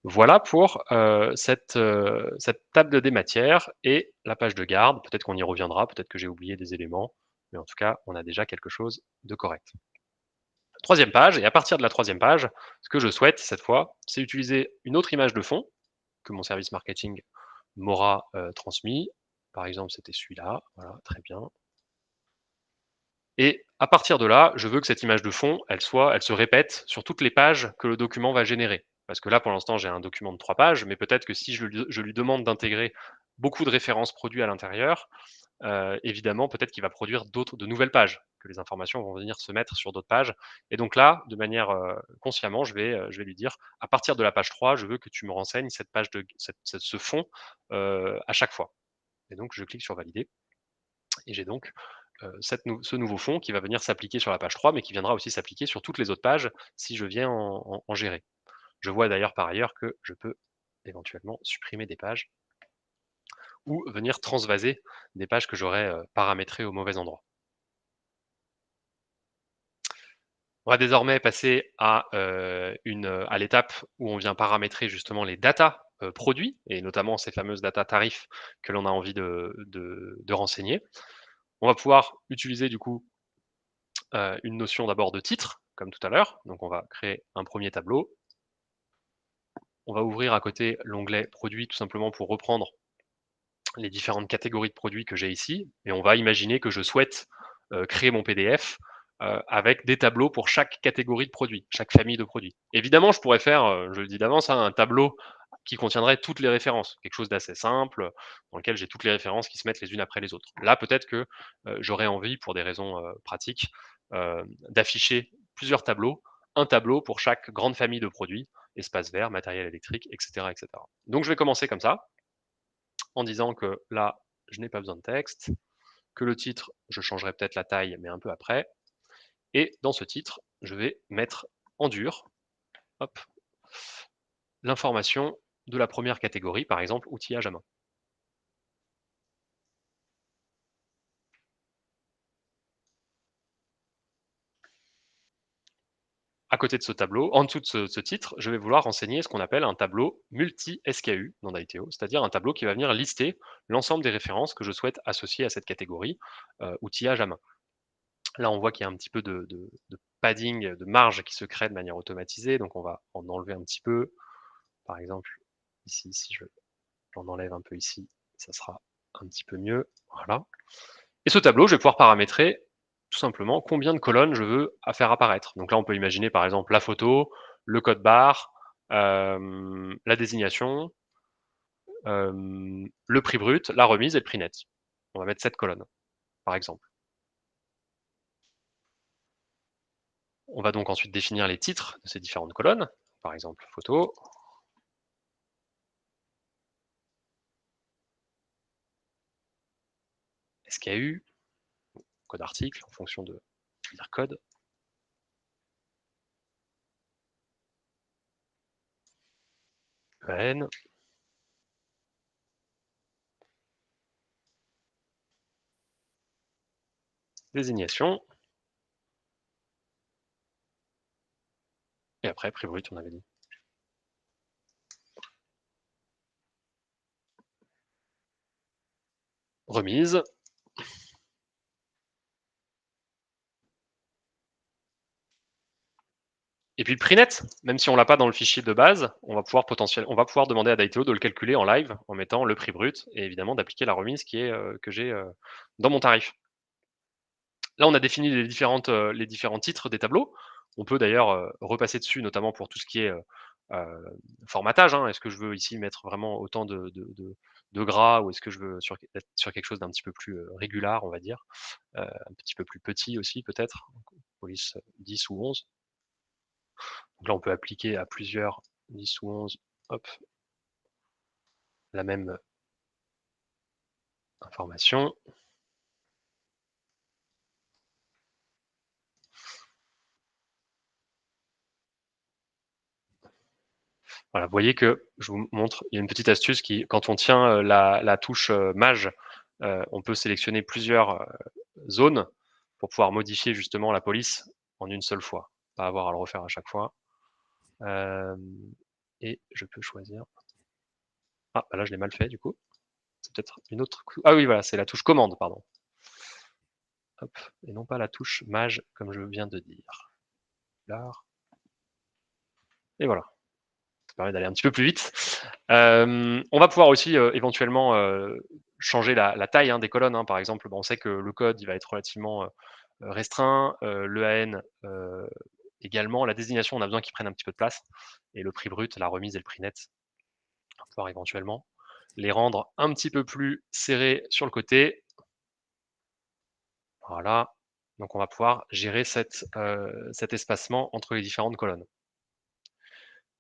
Voilà pour cette table des matières et la page de garde. Peut-être qu'on y reviendra, peut-être que j'ai oublié des éléments, mais en tout cas, on a déjà quelque chose de correct. Troisième page, et à partir de la troisième page, ce que je souhaite cette fois, c'est utiliser une autre image de fond que mon service marketing m'aura transmis. Par exemple, c'était celui-là. Voilà, très bien. Et à partir de là, je veux que cette image de fond, elle se répète sur toutes les pages que le document va générer. Parce que là, pour l'instant, j'ai un document de 3 pages, mais peut-être que si je lui demande d'intégrer beaucoup de références produits à l'intérieur, évidemment, peut-être qu'il va produire de nouvelles pages, que les informations vont venir se mettre sur d'autres pages. Et donc là, de manière consciemment, je vais lui dire, à partir de la page 3, je veux que tu me renseignes cette page ce fond à chaque fois. Et donc, je clique sur valider. Et j'ai donc ce nouveau fond qui va venir s'appliquer sur la page 3, mais qui viendra aussi s'appliquer sur toutes les autres pages si je viens en gérer. Je vois d'ailleurs par ailleurs que je peux éventuellement supprimer des pages ou venir transvaser des pages que j'aurais paramétrées au mauvais endroit. On va désormais passer à l'étape où on vient paramétrer justement les datas produits, et notamment ces fameuses datas tarifs que l'on a envie de renseigner. On va pouvoir utiliser du coup une notion d'abord de titre, comme tout à l'heure. Donc on va créer un premier tableau. On va ouvrir à côté l'onglet produits tout simplement pour reprendre les différentes catégories de produits que j'ai ici. Et on va imaginer que je souhaite créer mon PDF avec des tableaux pour chaque catégorie de produits, chaque famille de produits. Évidemment, je pourrais faire, je le dis d'avance, un tableau qui contiendrait toutes les références, quelque chose d'assez simple, dans lequel j'ai toutes les références qui se mettent les unes après les autres. Là, peut-être que j'aurais envie, pour des raisons pratiques, d'afficher plusieurs tableaux, un tableau pour chaque grande famille de produits, espace vert, matériel électrique, etc., etc. Donc je vais commencer comme ça, en disant que là, je n'ai pas besoin de texte, que le titre, je changerai peut-être la taille, mais un peu après. Et dans ce titre, je vais mettre en dur, hop, l'information de la première catégorie, par exemple outillage à main. À côté de ce tableau, en dessous de ce titre, je vais vouloir renseigner ce qu'on appelle un tableau multi-SKU dans Daiteo, c'est-à-dire un tableau qui va venir lister l'ensemble des références que je souhaite associer à cette catégorie outillage à main. Là, on voit qu'il y a un petit peu de padding, de marge qui se crée de manière automatisée, donc on va en enlever un petit peu. Par exemple, ici, si j'en enlève un peu ici, ça sera un petit peu mieux. Voilà. Et ce tableau, je vais pouvoir paramétrer tout simplement combien de colonnes je veux faire apparaître. Donc là, on peut imaginer par exemple la photo, le code barre, la désignation, le prix brut, la remise et le prix net. On va mettre 7 colonnes, par exemple. On va donc ensuite définir les titres de ces différentes colonnes. Par exemple, photo. SKU, code article en fonction de dire code. EN. Désignation. Et après, prix brut, on avait dit. Remise. Et puis le prix net, même si on l'a pas dans le fichier de base, on va pouvoir demander à Daiteo de le calculer en live en mettant le prix brut et évidemment d'appliquer la remise que j'ai dans mon tarif. Là, on a défini les différents titres des tableaux. On peut d'ailleurs repasser dessus, notamment pour tout ce qui est formatage, hein. Est-ce que je veux ici mettre vraiment autant de gras ou est-ce que je veux être sur quelque chose d'un petit peu plus régular, on va dire, un petit peu plus petit aussi peut-être, police 10 ou 11. Donc là, on peut appliquer à plusieurs 10 ou 11, hop, la même information. Voilà, vous voyez que je vous montre, il y a une petite astuce qui, quand on tient la touche mage, on peut sélectionner plusieurs zones pour pouvoir modifier justement la police en une seule fois, pas avoir à le refaire à chaque fois. Et je peux choisir. Ah, bah là je l'ai mal fait du coup. C'est peut-être une autre. Ah oui, voilà, c'est la touche commande, pardon. Hop, et non pas la touche mage comme je viens de dire. Là. Et voilà. Ça permet d'aller un petit peu plus vite. On va pouvoir aussi éventuellement changer la taille des colonnes. Par exemple, on sait que le code il va être relativement restreint, l'EAN également, la désignation on a besoin qu'il prenne un petit peu de place, et le prix brut, la remise et le prix net, on va pouvoir éventuellement les rendre un petit peu plus serrés sur le côté. Voilà, donc on va pouvoir gérer cet espacement entre les différentes colonnes.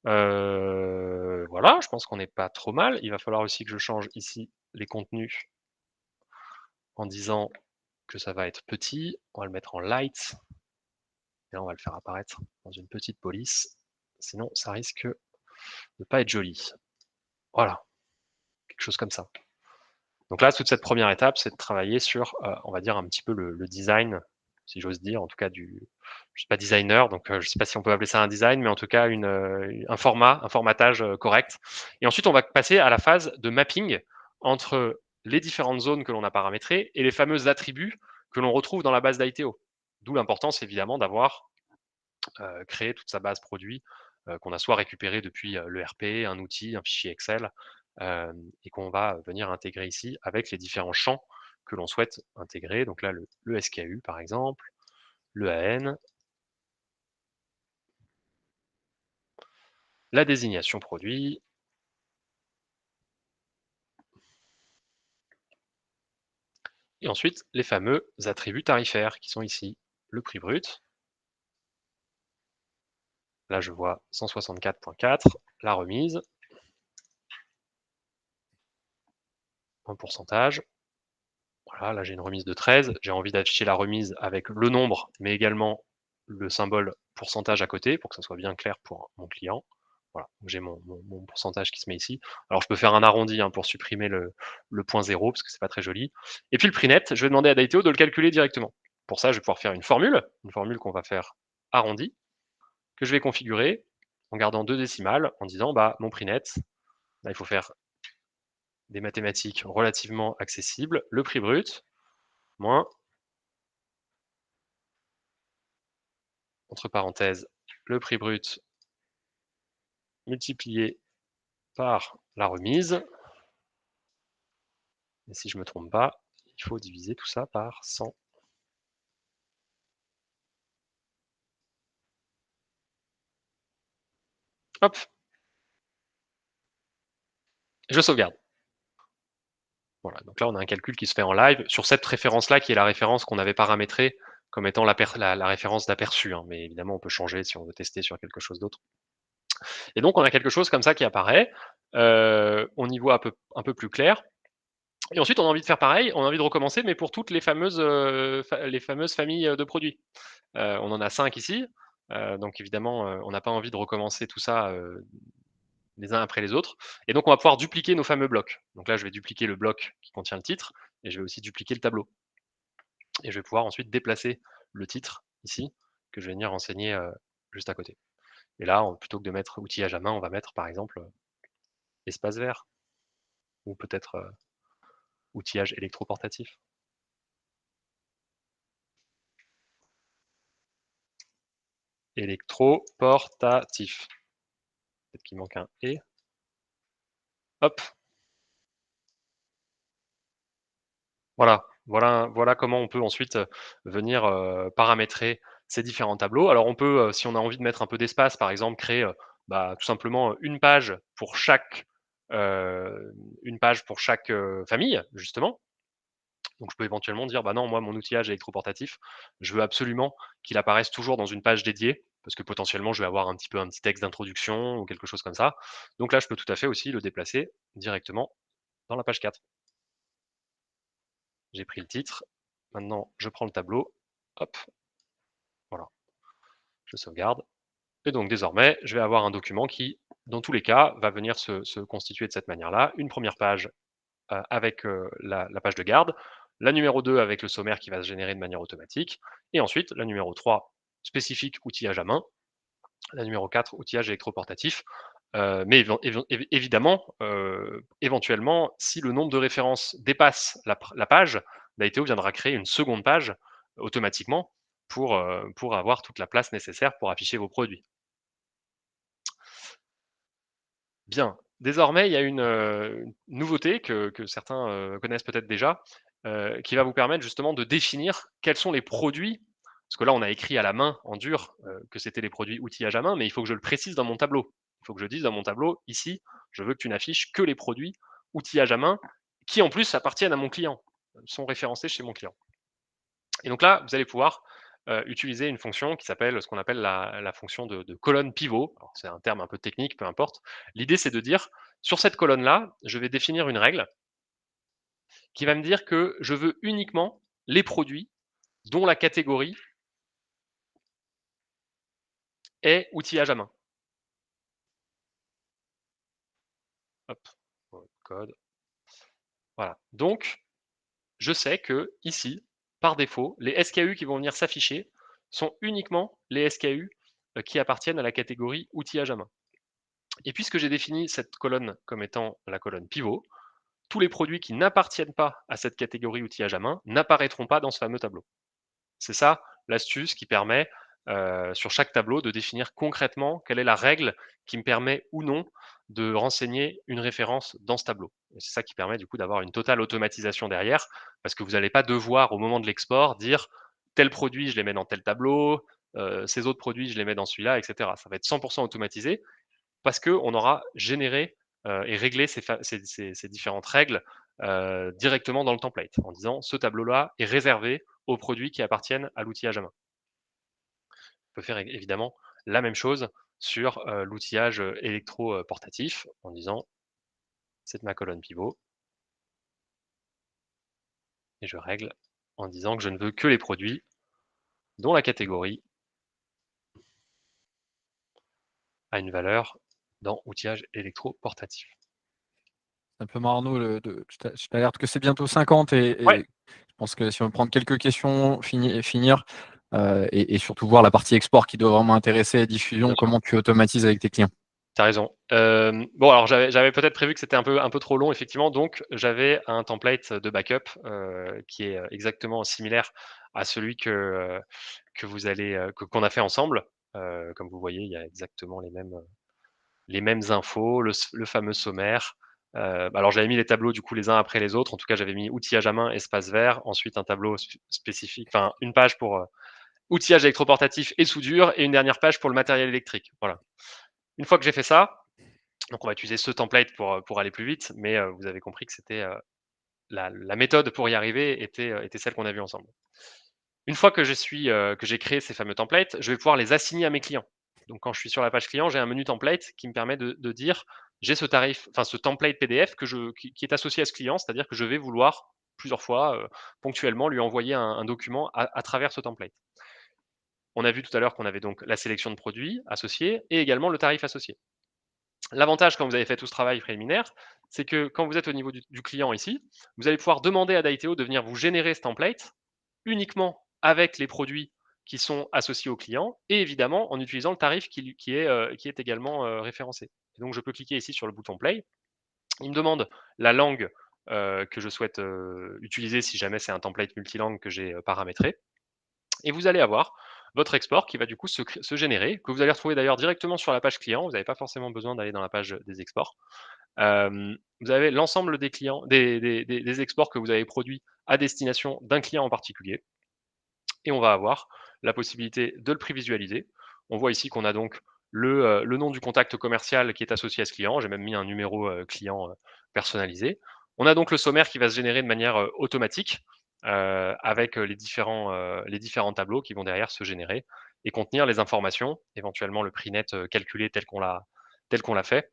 Voilà, je pense qu'on n'est pas trop mal. Il va falloir aussi que je change ici les contenus en disant que ça va être petit. On va le mettre en light. Et là, on va le faire apparaître dans une petite police. Sinon, ça risque de ne pas être joli. Voilà, quelque chose comme ça. Donc là, toute cette première étape, c'est de travailler sur, on va dire, un petit peu le design, si j'ose dire, en tout cas je suis pas designer, donc je sais pas si on peut appeler ça un design, mais en tout cas un formatage correct. Et ensuite, on va passer à la phase de mapping entre les différentes zones que l'on a paramétrées et les fameux attributs que l'on retrouve dans la base d'ITO. D'où l'importance, évidemment, d'avoir créé toute sa base produit qu'on a soit récupéré depuis l'ERP, un outil, un fichier Excel, et qu'on va venir intégrer ici avec les différents champs que l'on souhaite intégrer. Donc là, le SKU, par exemple, le AN, la désignation produit, et ensuite les fameux attributs tarifaires qui sont ici. Le prix brut, là je vois 164.4, la remise, en pourcentage. Voilà, là j'ai une remise de 13, j'ai envie d'afficher la remise avec le nombre, mais également le symbole pourcentage à côté pour que ça soit bien clair pour mon client. Voilà, j'ai mon pourcentage qui se met ici. Alors je peux faire un arrondi pour supprimer le point 0 parce que c'est pas très joli. Et puis le prix net, je vais demander à Daiteo de le calculer directement. Pour ça, je vais pouvoir faire une formule qu'on va faire arrondi, que je vais configurer en gardant 2 décimales, en disant bah mon prix net, là, il faut faire des mathématiques relativement accessibles, le prix brut, moins, entre parenthèses, le prix brut multiplié par la remise. Et si je ne me trompe pas, il faut diviser tout ça par 100. Hop, je sauvegarde. Voilà, donc là on a un calcul qui se fait en live sur cette référence-là qui est la référence qu'on avait paramétrée comme étant la référence d'aperçu, mais évidemment on peut changer si on veut tester sur quelque chose d'autre. Et donc on a quelque chose comme ça qui apparaît, on y voit un peu plus clair. Et ensuite on a envie de faire pareil, on a envie de recommencer, mais pour toutes les fameuses familles de produits. On en a 5 ici, donc évidemment on n'a pas envie de recommencer tout ça les uns après les autres. Et donc, on va pouvoir dupliquer nos fameux blocs. Donc là, je vais dupliquer le bloc qui contient le titre, et je vais aussi dupliquer le tableau. Et je vais pouvoir ensuite déplacer le titre ici, que je vais venir renseigner juste à côté. Et là, plutôt que de mettre outillage à main, on va mettre par exemple espace vert, ou peut-être outillage électroportatif. Électroportatif. Peut-être qu'il manque un « et ». Hop. Voilà comment on peut ensuite venir paramétrer ces différents tableaux. Alors on peut, si on a envie de mettre un peu d'espace, par exemple, créer tout simplement une page pour chaque, famille, justement. Donc je peux éventuellement dire: «Bah non, moi mon outillage électroportatif, je veux absolument qu'il apparaisse toujours dans une page dédiée, parce que potentiellement je vais avoir un petit texte d'introduction ou quelque chose comme ça». Donc là, je peux tout à fait aussi le déplacer directement dans la page 4. J'ai pris le titre, maintenant je prends le tableau, hop, voilà, je sauvegarde et donc désormais, je vais avoir un document qui, dans tous les cas, va venir se constituer de cette manière-là. Une première page, avec, la page de garde, la numéro 2 avec le sommaire qui va se générer de manière automatique et ensuite la numéro 3 spécifique outillage à main, la numéro 4 outillage électroportatif, mais évidemment, éventuellement, si le nombre de références dépasse la page, Daiteo viendra créer une seconde page automatiquement pour avoir toute la place nécessaire pour afficher vos produits. Bien. Désormais, il y a une nouveauté que certains, connaissent peut-être déjà, qui va vous permettre justement de définir quels sont les produits parce que là, on a écrit à la main, en dur, que c'était les produits outillage à main, mais il faut que je le précise dans mon tableau. Il faut que je dise dans mon tableau: «Ici, je veux que tu n'affiches que les produits outillage à main qui, en plus, appartiennent à mon client, sont référencés chez mon client». Et donc là, vous allez pouvoir utiliser une fonction qui s'appelle ce qu'on appelle la fonction de colonne pivot. Alors, c'est un terme un peu technique, peu importe. L'idée, c'est de dire, sur cette colonne-là, je vais définir une règle qui va me dire que je veux uniquement les produits dont la catégorie est outillage à main. Hop, code. Voilà. Donc, je sais que ici, par défaut, les SKU qui vont venir s'afficher sont uniquement les SKU qui appartiennent à la catégorie outillage à main. Et puisque j'ai défini cette colonne comme étant la colonne pivot, tous les produits qui n'appartiennent pas à cette catégorie outillage à main n'apparaîtront pas dans ce fameux tableau. C'est ça l'astuce qui permet sur chaque tableau de définir concrètement quelle est la règle qui me permet ou non de renseigner une référence dans ce tableau. Et c'est ça qui permet du coup d'avoir une totale automatisation derrière, parce que vous n'allez pas devoir au moment de l'export dire tel produit je les mets dans tel tableau, ces autres produits je les mets dans celui-là, etc. Ça va être 100% automatisé parce qu'on aura généré et réglé ces différentes règles directement dans le template, en disant ce tableau-là est réservé aux produits qui appartiennent à l'outillage à main. On peut faire évidemment la même chose sur l'outillage électro-portatif en disant c'est ma colonne pivot et je règle en disant que je ne veux que les produits dont la catégorie a une valeur dans outillage électro-portatif. C'est un peu marrant, je t'alerte que c'est bientôt 50 Ouais, et je pense que si on veut prendre quelques questions, finir, et surtout voir la partie export qui doit vraiment intéresser la diffusion, bien sûr. comment tu automatises avec tes clients? Tu as raison. Bon alors j'avais peut-être prévu que c'était un peu trop long effectivement, donc j'avais un template de backup, qui est, exactement similaire à celui que vous allez, qu'on a fait ensemble. Comme vous voyez, il y a exactement les mêmes infos, le fameux sommaire. Alors j'avais mis les tableaux du coup les uns après les autres. En tout cas, j'avais mis outillage à main, espace vert, ensuite un tableau spécifique, enfin une page pour, outillage électroportatif et soudure et une dernière page pour le matériel électrique. Voilà. Une fois que j'ai fait ça, donc on va utiliser ce template pour aller plus vite, mais vous avez compris que c'était, la méthode pour y arriver était celle qu'on a vue ensemble. Une fois que j'ai créé ces fameux templates, je vais pouvoir les assigner à mes clients. Donc quand je suis sur la page client, j'ai un menu template qui me permet de dire: «J'ai ce tarif», enfin ce template PDF qui est associé à ce client, c'est-à-dire que je vais vouloir plusieurs fois, ponctuellement lui envoyer un document à travers ce template. On a vu tout à l'heure qu'on avait donc la sélection de produits associés et également le tarif associé. L'avantage quand vous avez fait tout ce travail préliminaire, c'est que quand vous êtes au niveau du client ici, vous allez pouvoir demander à Daiteo de venir vous générer ce template uniquement avec les produits qui sont associés au client et évidemment en utilisant le tarif qui est également référencé. Et donc je peux cliquer ici sur le bouton play. Il me demande la langue que je souhaite utiliser si jamais c'est un template multilangue que j'ai paramétré. Et vous allez avoir votre export qui va du coup se générer, que vous allez retrouver d'ailleurs directement sur la page client. Vous n'avez pas forcément besoin d'aller dans la page des exports. Vous avez l'ensemble des clients, des exports que vous avez produits à destination d'un client en particulier. Et on va avoir la possibilité de le prévisualiser. On voit ici qu'on a donc le nom du contact commercial qui est associé à ce client. J'ai même mis un numéro client personnalisé. On a donc le sommaire qui va se générer de manière automatique avec les différents tableaux qui vont derrière se générer et contenir les informations, éventuellement le prix net calculé tel qu'on l'a fait,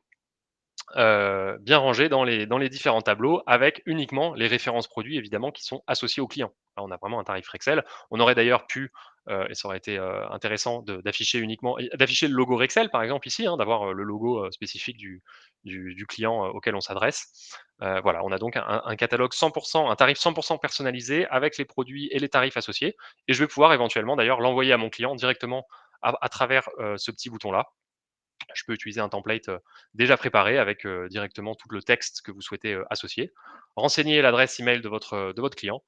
bien rangé dans les différents tableaux avec uniquement les références produits évidemment qui sont associées au client. Là, on a vraiment un tarif Rexel. On aurait d'ailleurs pu, et ça aurait été intéressant d'afficher uniquement, d'afficher le logo Rexel par exemple ici, hein, d'avoir le logo spécifique du client auquel on s'adresse. Voilà, on a donc un catalogue 100%, un tarif 100% personnalisé avec les produits et les tarifs associés. Et je vais pouvoir éventuellement d'ailleurs l'envoyer à mon client directement à travers ce petit bouton-là. Je peux utiliser un template déjà préparé avec directement tout le texte que vous souhaitez associer. Renseigner l'adresse email de votre client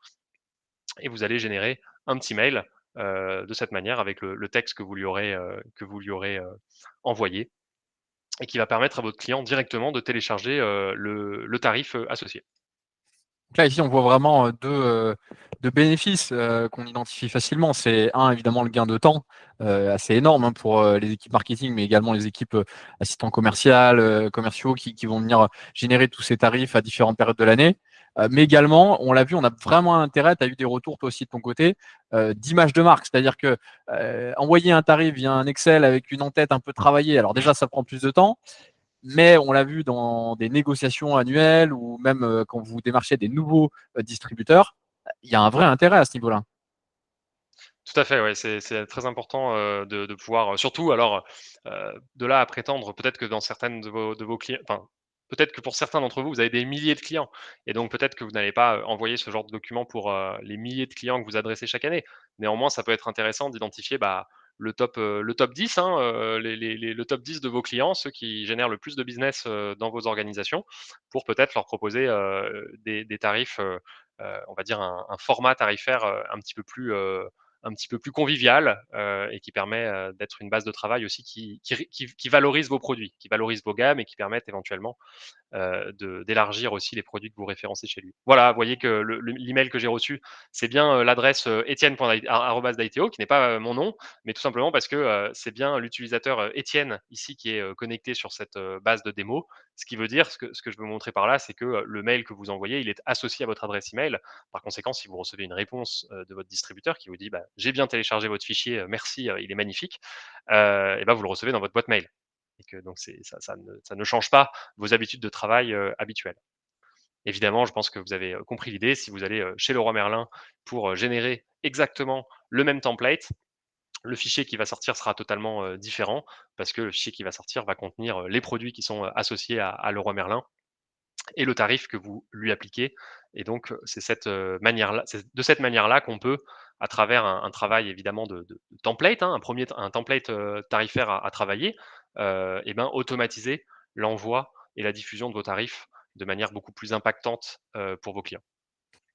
et vous allez générer un petit mail de cette manière avec le texte que vous lui aurez envoyé et qui va permettre à votre client directement de télécharger le tarif associé. Donc là, ici, on voit vraiment deux bénéfices qu'on identifie facilement. C'est un, évidemment, le gain de temps, assez énorme hein, pour les équipes marketing, mais également les équipes assistants commerciaux qui vont venir générer tous ces tarifs à différentes périodes de l'année. Mais également, on l'a vu, on a vraiment un intérêt, tu as eu des retours toi aussi de ton côté, d'image de marque. C'est-à-dire que envoyer un tarif via un Excel avec une en-tête un peu travaillée, alors déjà, ça prend plus de temps. Mais on l'a vu dans des négociations annuelles ou même quand vous démarchez des nouveaux distributeurs, il y a un vrai intérêt à ce niveau-là. Tout à fait, ouais, c'est très important de pouvoir, surtout alors, de là à prétendre peut-être que dans certaines de vos clients, enfin, peut-être que pour certains d'entre vous, vous avez des milliers de clients et donc peut-être que vous n'allez pas envoyer ce genre de document pour les milliers de clients que vous adressez chaque année. Néanmoins, ça peut être intéressant d'identifier bah, le top 10, hein, le top 10 de vos clients, ceux qui génèrent le plus de business dans vos organisations, pour peut-être leur proposer des tarifs, on va dire un format tarifaire un petit peu plus convivial et qui permet d'être une base de travail aussi qui valorise vos produits, qui valorise vos gammes et qui permettent éventuellement d'élargir aussi les produits que vous référencez chez lui. Voilà, vous voyez que l'email que j'ai reçu, c'est bien l'adresse etienne.daiteo, qui n'est pas mon nom, mais tout simplement parce que c'est bien l'utilisateur Etienne ici qui est connecté sur cette base de démo. Ce qui veut dire, ce que je veux montrer par là, c'est que le mail que vous envoyez, il est associé à votre adresse email. Par conséquent, si vous recevez une réponse de votre distributeur qui vous dit bah, j'ai bien téléchargé votre fichier, merci, il est magnifique, et ben vous le recevez dans votre boîte mail. Et que donc ça ne change pas vos habitudes de travail habituelles. Évidemment, je pense que vous avez compris l'idée. Si vous allez chez Leroy Merlin pour générer exactement le même template, le fichier qui va sortir sera totalement différent parce que le fichier qui va sortir va contenir les produits qui sont associés à Leroy Merlin et le tarif que vous lui appliquez. Et donc, c'est cette manière-là, c'est de cette manière-là qu'on peut, à travers un travail évidemment de template, hein, un template tarifaire à travailler, et ben, automatiser l'envoi et la diffusion de vos tarifs de manière beaucoup plus impactante pour vos clients.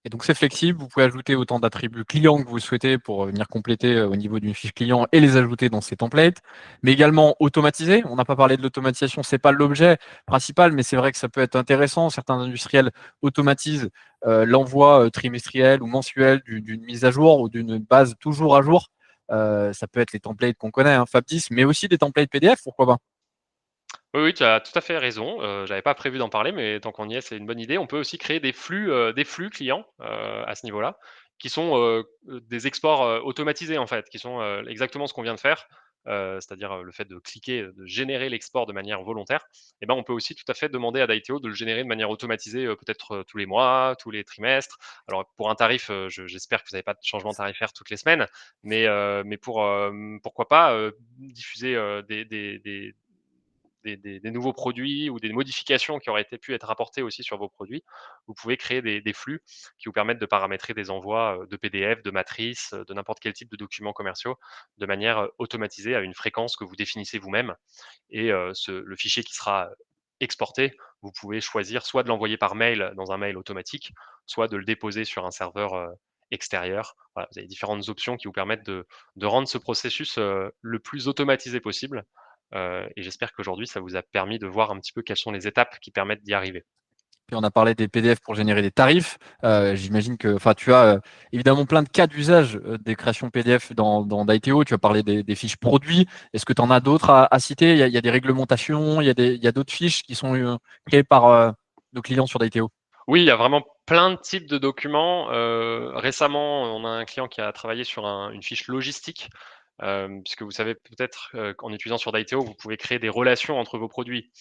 Et donc c'est flexible, vous pouvez ajouter autant d'attributs clients que vous souhaitez pour venir compléter au niveau d'une fiche client et les ajouter dans ces templates, mais également automatiser. On n'a pas parlé de l'automatisation, c'est pas l'objet principal, mais c'est vrai que ça peut être intéressant. Certains industriels automatisent l'envoi trimestriel ou mensuel d'une mise à jour ou d'une base toujours à jour. Ça peut être les templates qu'on connaît, hein, Fab10, mais aussi des templates PDF, pourquoi pas. Oui, oui, tu as tout à fait raison. J'avais pas prévu d'en parler, mais tant qu'on y est, c'est une bonne idée. On peut aussi créer des flux clients, à ce niveau-là, qui sont, des exports, automatisés, en fait, qui sont, exactement ce qu'on vient de faire, c'est-à-dire, le fait de cliquer, de générer l'export de manière volontaire. Et ben, on peut aussi tout à fait demander à Daiteo de le générer de manière automatisée, peut-être, tous les mois, tous les trimestres. Alors pour un tarif, j'espère que vous n'avez pas de changement tarifaire toutes les semaines, mais pour, pourquoi pas, diffuser, des nouveaux produits ou des modifications qui auraient pu être apportées aussi sur vos produits, vous pouvez créer des flux qui vous permettent de paramétrer des envois de PDF, de matrices, de n'importe quel type de documents commerciaux de manière automatisée à une fréquence que vous définissez vous-même. Et le fichier qui sera exporté, vous pouvez choisir soit de l'envoyer par mail dans un mail automatique, soit de le déposer sur un serveur extérieur. Voilà, vous avez différentes options qui vous permettent de rendre ce processus le plus automatisé possible et j'espère qu'aujourd'hui, ça vous a permis de voir un petit peu quelles sont les étapes qui permettent d'y arriver. Puis on a parlé des PDF pour générer des tarifs. J'imagine que, enfin, tu as évidemment plein de cas d'usage des créations PDF dans Daiteo. Tu as parlé des fiches produits. Est-ce que tu en as d'autres à citer? Il y a des réglementations, il y a d'autres fiches qui sont créées par nos clients sur Daiteo. Oui, il y a vraiment plein de types de documents. Récemment, on a un client qui a travaillé sur une fiche logistique, puisque vous savez peut-être, qu'en utilisant sur Daiteo, vous pouvez créer des relations entre vos produits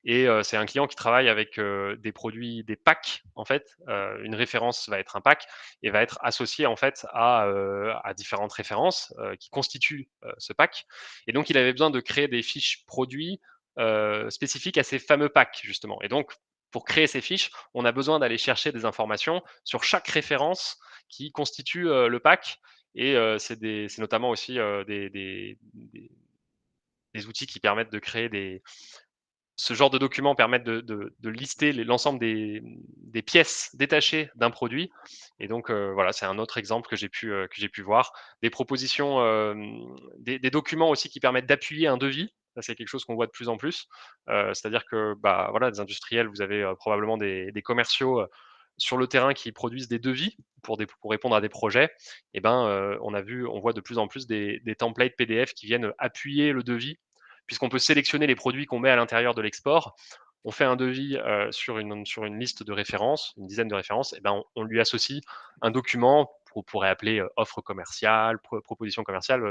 et c'est un client qui travaille avec, des produits, des packs en fait. Une référence va être un pack et va être associé en fait à différentes références, qui constituent, ce pack et donc il avait besoin de créer des fiches produits, spécifiques à ces fameux packs justement et donc pour créer ces fiches, on a besoin d'aller chercher des informations sur chaque référence qui constitue le pack. Et c'est notamment aussi des outils qui permettent de créer des. Ce genre de documents permettent de lister l'ensemble des pièces détachées d'un produit. Et donc, voilà, c'est un autre exemple que j'ai pu voir. Des propositions, des documents aussi qui permettent d'appuyer un devis. Ça, c'est quelque chose qu'on voit de plus en plus. C'est-à-dire que, bah, voilà, des industriels, vous avez probablement des commerciaux sur le terrain qui produisent des devis pour répondre à des projets. Et ben, on voit de plus en plus des templates PDF qui viennent appuyer le devis puisqu'on peut sélectionner les produits qu'on met à l'intérieur de l'export. On fait un devis sur une liste de références, une dizaine de références, et ben on lui associe un document qu'on pourrait appeler offre commerciale, proposition commerciale,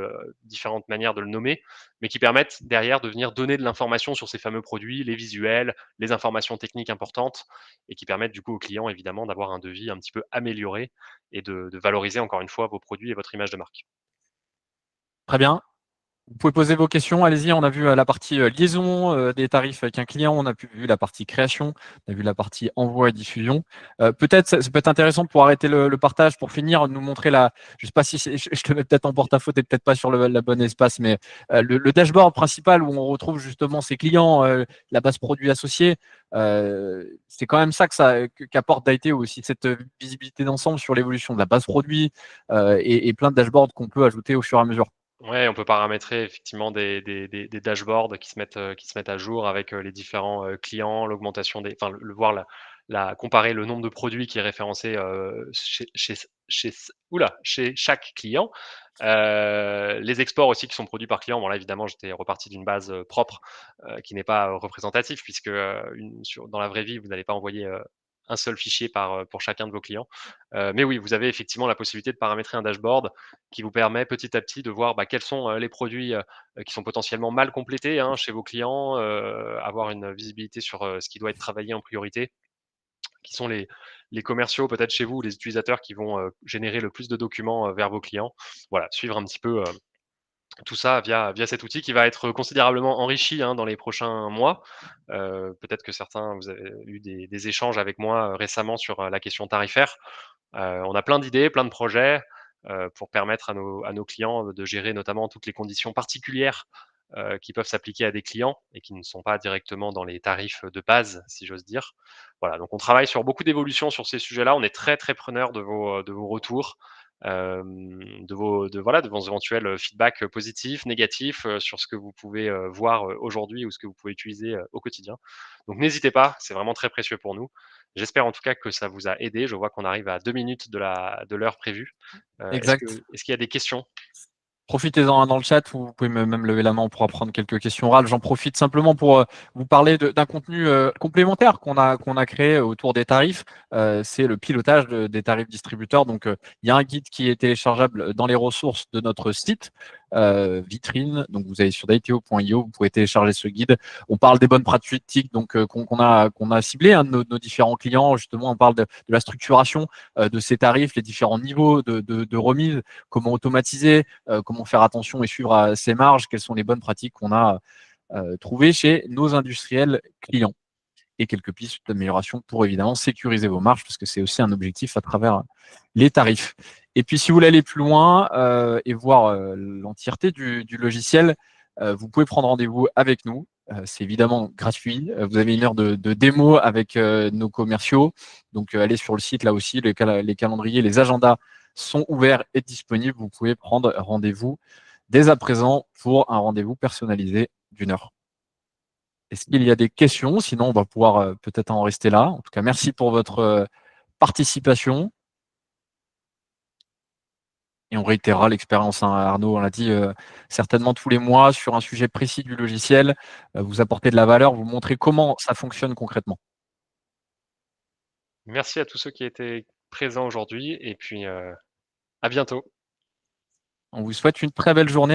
différentes manières de le nommer, mais qui permettent derrière de venir donner de l'information sur ces fameux produits, les visuels, les informations techniques importantes, et qui permettent du coup aux clients évidemment d'avoir un devis un petit peu amélioré et de valoriser encore une fois vos produits et votre image de marque. Très bien. Vous pouvez poser vos questions, allez-y. On a vu la partie liaison des tarifs avec un client, on a vu la partie création, on a vu la partie envoi et diffusion. Peut-être ça peut être intéressant pour arrêter le partage, pour finir, nous montrer je sais pas si je te mets peut-être en porte-à-faux, t'es peut-être pas sur la bonne espace, mais le dashboard principal où on retrouve justement ses clients, la base produit associée, c'est quand même ça qu'apporte Daiteo aussi, cette visibilité d'ensemble sur l'évolution de la base produit et plein de dashboards qu'on peut ajouter au fur et à mesure. Ouais, on peut paramétrer effectivement des dashboards qui se mettent à jour avec, les différents, clients, l'augmentation des enfin, le voir comparer le nombre de produits qui est référencé, chez chaque client. Les exports aussi qui sont produits par client. Bon là, évidemment, j'étais reparti d'une base, propre, qui n'est pas, représentatif puisque, dans la vraie vie, vous n'allez pas envoyer, un seul fichier pour chacun de vos clients. Mais oui, vous avez effectivement la possibilité de paramétrer un dashboard qui vous permet petit à petit de voir, bah, quels sont, les produits, qui sont potentiellement mal complétés, hein, chez vos clients, avoir une visibilité sur, ce qui doit être travaillé en priorité, qui sont les commerciaux peut-être chez vous, les utilisateurs qui vont, générer le plus de documents, vers vos clients. Voilà, suivre un petit peu, tout ça via cet outil qui va être considérablement enrichi, hein, dans les prochains mois. Peut-être que certains vous avez eu des échanges avec moi, récemment sur, la question tarifaire. On a plein d'idées, plein de projets, pour permettre à nos clients de gérer notamment toutes les conditions particulières, qui peuvent s'appliquer à des clients et qui ne sont pas directement dans les tarifs de base, si j'ose dire. Voilà, donc on travaille sur beaucoup d'évolutions sur ces sujets-là. On est très, très preneur de vos retours, de vos éventuels feedbacks positifs, négatifs, sur ce que vous pouvez, voir, aujourd'hui ou ce que vous pouvez utiliser, au quotidien. Donc n'hésitez pas, c'est vraiment très précieux pour nous. J'espère en tout cas que ça vous a aidé. Je vois qu'on arrive à 2 minutes de l'heure prévue. Exact. Est-ce qu'il y a des questions? Profitez-en dans le chat, vous pouvez même lever la main, on pourra prendre quelques questions orales. J'en profite simplement pour vous parler d'un contenu complémentaire qu'on a créé autour des tarifs. C'est le pilotage des tarifs distributeurs. Donc, il y a un guide qui est téléchargeable dans les ressources de notre site, vitrine. Donc, vous allez sur daiteo.io, vous pouvez télécharger ce guide. On parle des bonnes pratiques donc qu'on a ciblées, hein, de nos différents clients. Justement, on parle de la structuration de ces tarifs, les différents niveaux de remise, comment automatiser, comment faire attention et suivre à ces marges, quelles sont les bonnes pratiques qu'on a trouvées chez nos industriels clients et quelques pistes d'amélioration pour évidemment sécuriser vos marges parce que c'est aussi un objectif à travers les tarifs. Et puis si vous voulez aller plus loin et voir l'entièreté du logiciel, vous pouvez prendre rendez-vous avec nous. C'est évidemment gratuit. Vous avez une heure de démo avec nos commerciaux. Donc allez sur le site là aussi, les calendriers, les agendas sont ouverts et disponibles. Vous pouvez prendre rendez-vous dès à présent pour un rendez-vous personnalisé d'1 heure. Est-ce qu'il y a des questions? Sinon, on va pouvoir peut-être en rester là. En tout cas, merci pour votre participation. Et on réitérera l'expérience, hein, Arnaud, on l'a dit, certainement tous les mois sur un sujet précis du logiciel, vous apportez de la valeur, vous montrez comment ça fonctionne concrètement. Merci à tous ceux qui étaient présents aujourd'hui et puis, à bientôt. On vous souhaite une très belle journée.